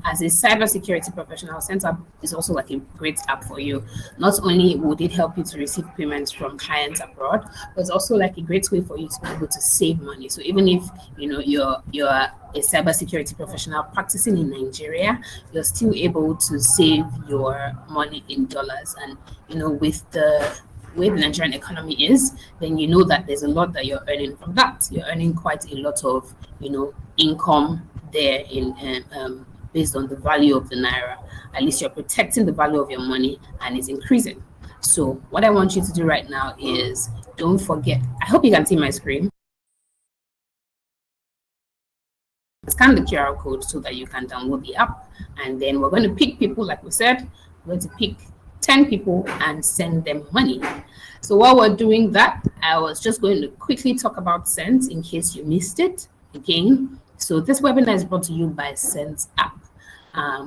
as a cybersecurity professional, Sentz app is also like a great app for you. Not only would it help you to receive payments from clients abroad, but it's also like a great way for you to be able to save money. So even if you're a cybersecurity professional practicing in Nigeria, you're still able to save your money in dollars. And with the way the Nigerian economy is, then you know that there's a lot that you're earning from that. You're earning quite a lot of income there in based on the value of the naira. At least you're protecting the value of your money and it's increasing. So what I want you to do right now is, don't forget, I hope you can see my screen. Scan the QR code so that you can download the app. And then we're going to pick people, like we said, we're going to pick 10 people and send them money. So while we're doing that, I was just going to quickly talk about Sentz in case you missed it again. So this webinar is brought to you by Sentz app.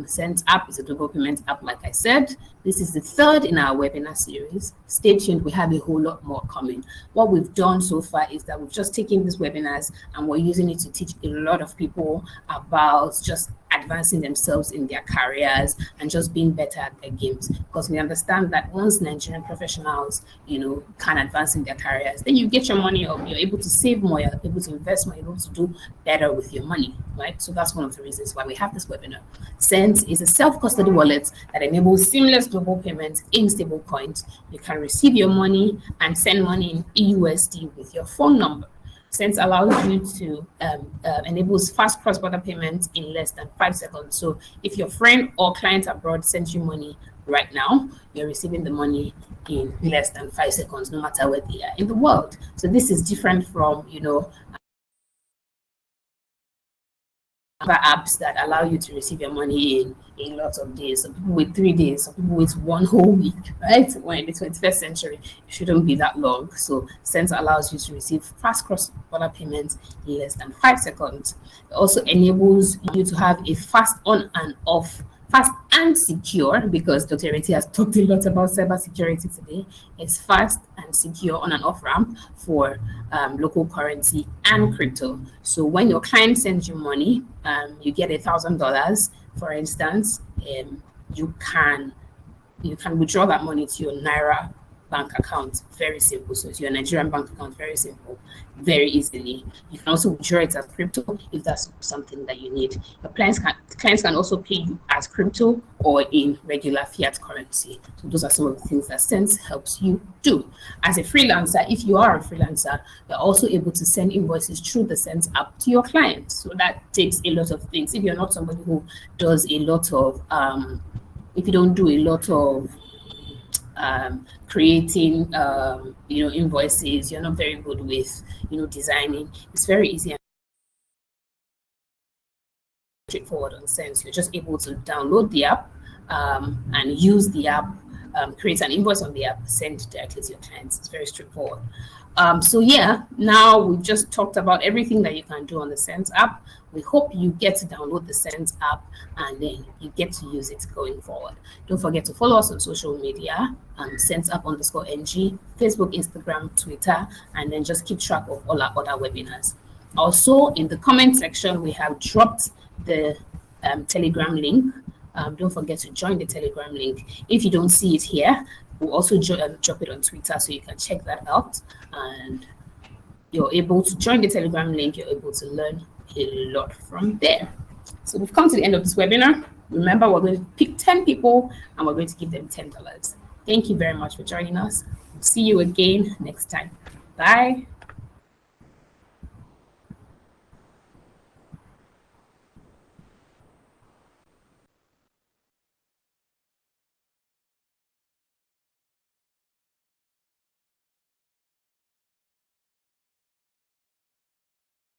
Sentz app is a global payment app, like I said. This is the third in our webinar series. Stay tuned, we have a whole lot more coming. What we've done so far is that we've just taken these webinars and we're using it to teach a lot of people about just advancing themselves in their careers and just being better at their games, because we understand that once Nigerian professionals, can advance in their careers, then you get your money up, you're able to save more, you're able to invest more, you're able to do better with your money, right? So that's one of the reasons why we have this webinar. Sentz is a self-custody wallet that enables seamless global payments in stable coins. You can receive your money and send money in EUSD with your phone number. Sentz allows you to enables fast cross-border payments in less than 5 seconds. So if your friend or client abroad sends you money right now, you're receiving the money in less than 5 seconds, no matter where they are in the world. So this is different from, other apps that allow you to receive your money in a lot of days. Some people wait 3 days, some people wait 1 whole week, right? When in the 21st century, it shouldn't be that long. So Sentz allows you to receive fast cross-border payments in less than 5 seconds. It also enables you to have a fast on and off, fast and secure, because Dr. Ireti has talked a lot about cybersecurity today. It's fast and secure on and off ramp for local currency and crypto. So when your client sends you money, you get $1,000, for instance, you can withdraw that money to your Naira bank account. Very simple. So it's your Nigerian bank account. Very simple, very easily. You can also withdraw it as crypto if that's something that you need. Your clients can also pay you as crypto or in regular fiat currency. So those are some of the things that Sentz helps you do. As a freelancer, if you are a freelancer, you're also able to send invoices through the Sentz app to your clients. So that takes a lot of things. If you're not somebody who does a lot of, if you don't do a lot of creating invoices, you're not very good with designing, it's very easy and straightforward on Sentz. You're just able to download the app and use the app, create an invoice on the app, send directly to your clients. It's very straightforward. So yeah, now we've just talked about everything that you can do on the Sentz app. We hope you get to download the Sentz app and then you get to use it going forward. Don't forget to follow us on social media, Sentz_NG, Facebook, Instagram, Twitter, and then just keep track of all our other webinars. Also, in the comment section, we have dropped the Telegram link. Don't forget to join the Telegram link. If you don't see it here, we'll also drop it on Twitter, so you can check that out. And you're able to join the Telegram link. You're able to learn a lot from there. So we've come to the end of this webinar. Remember, we're going to pick 10 people and we're going to give them $10. Thank you very much for joining us. We'll see you again next time. Bye.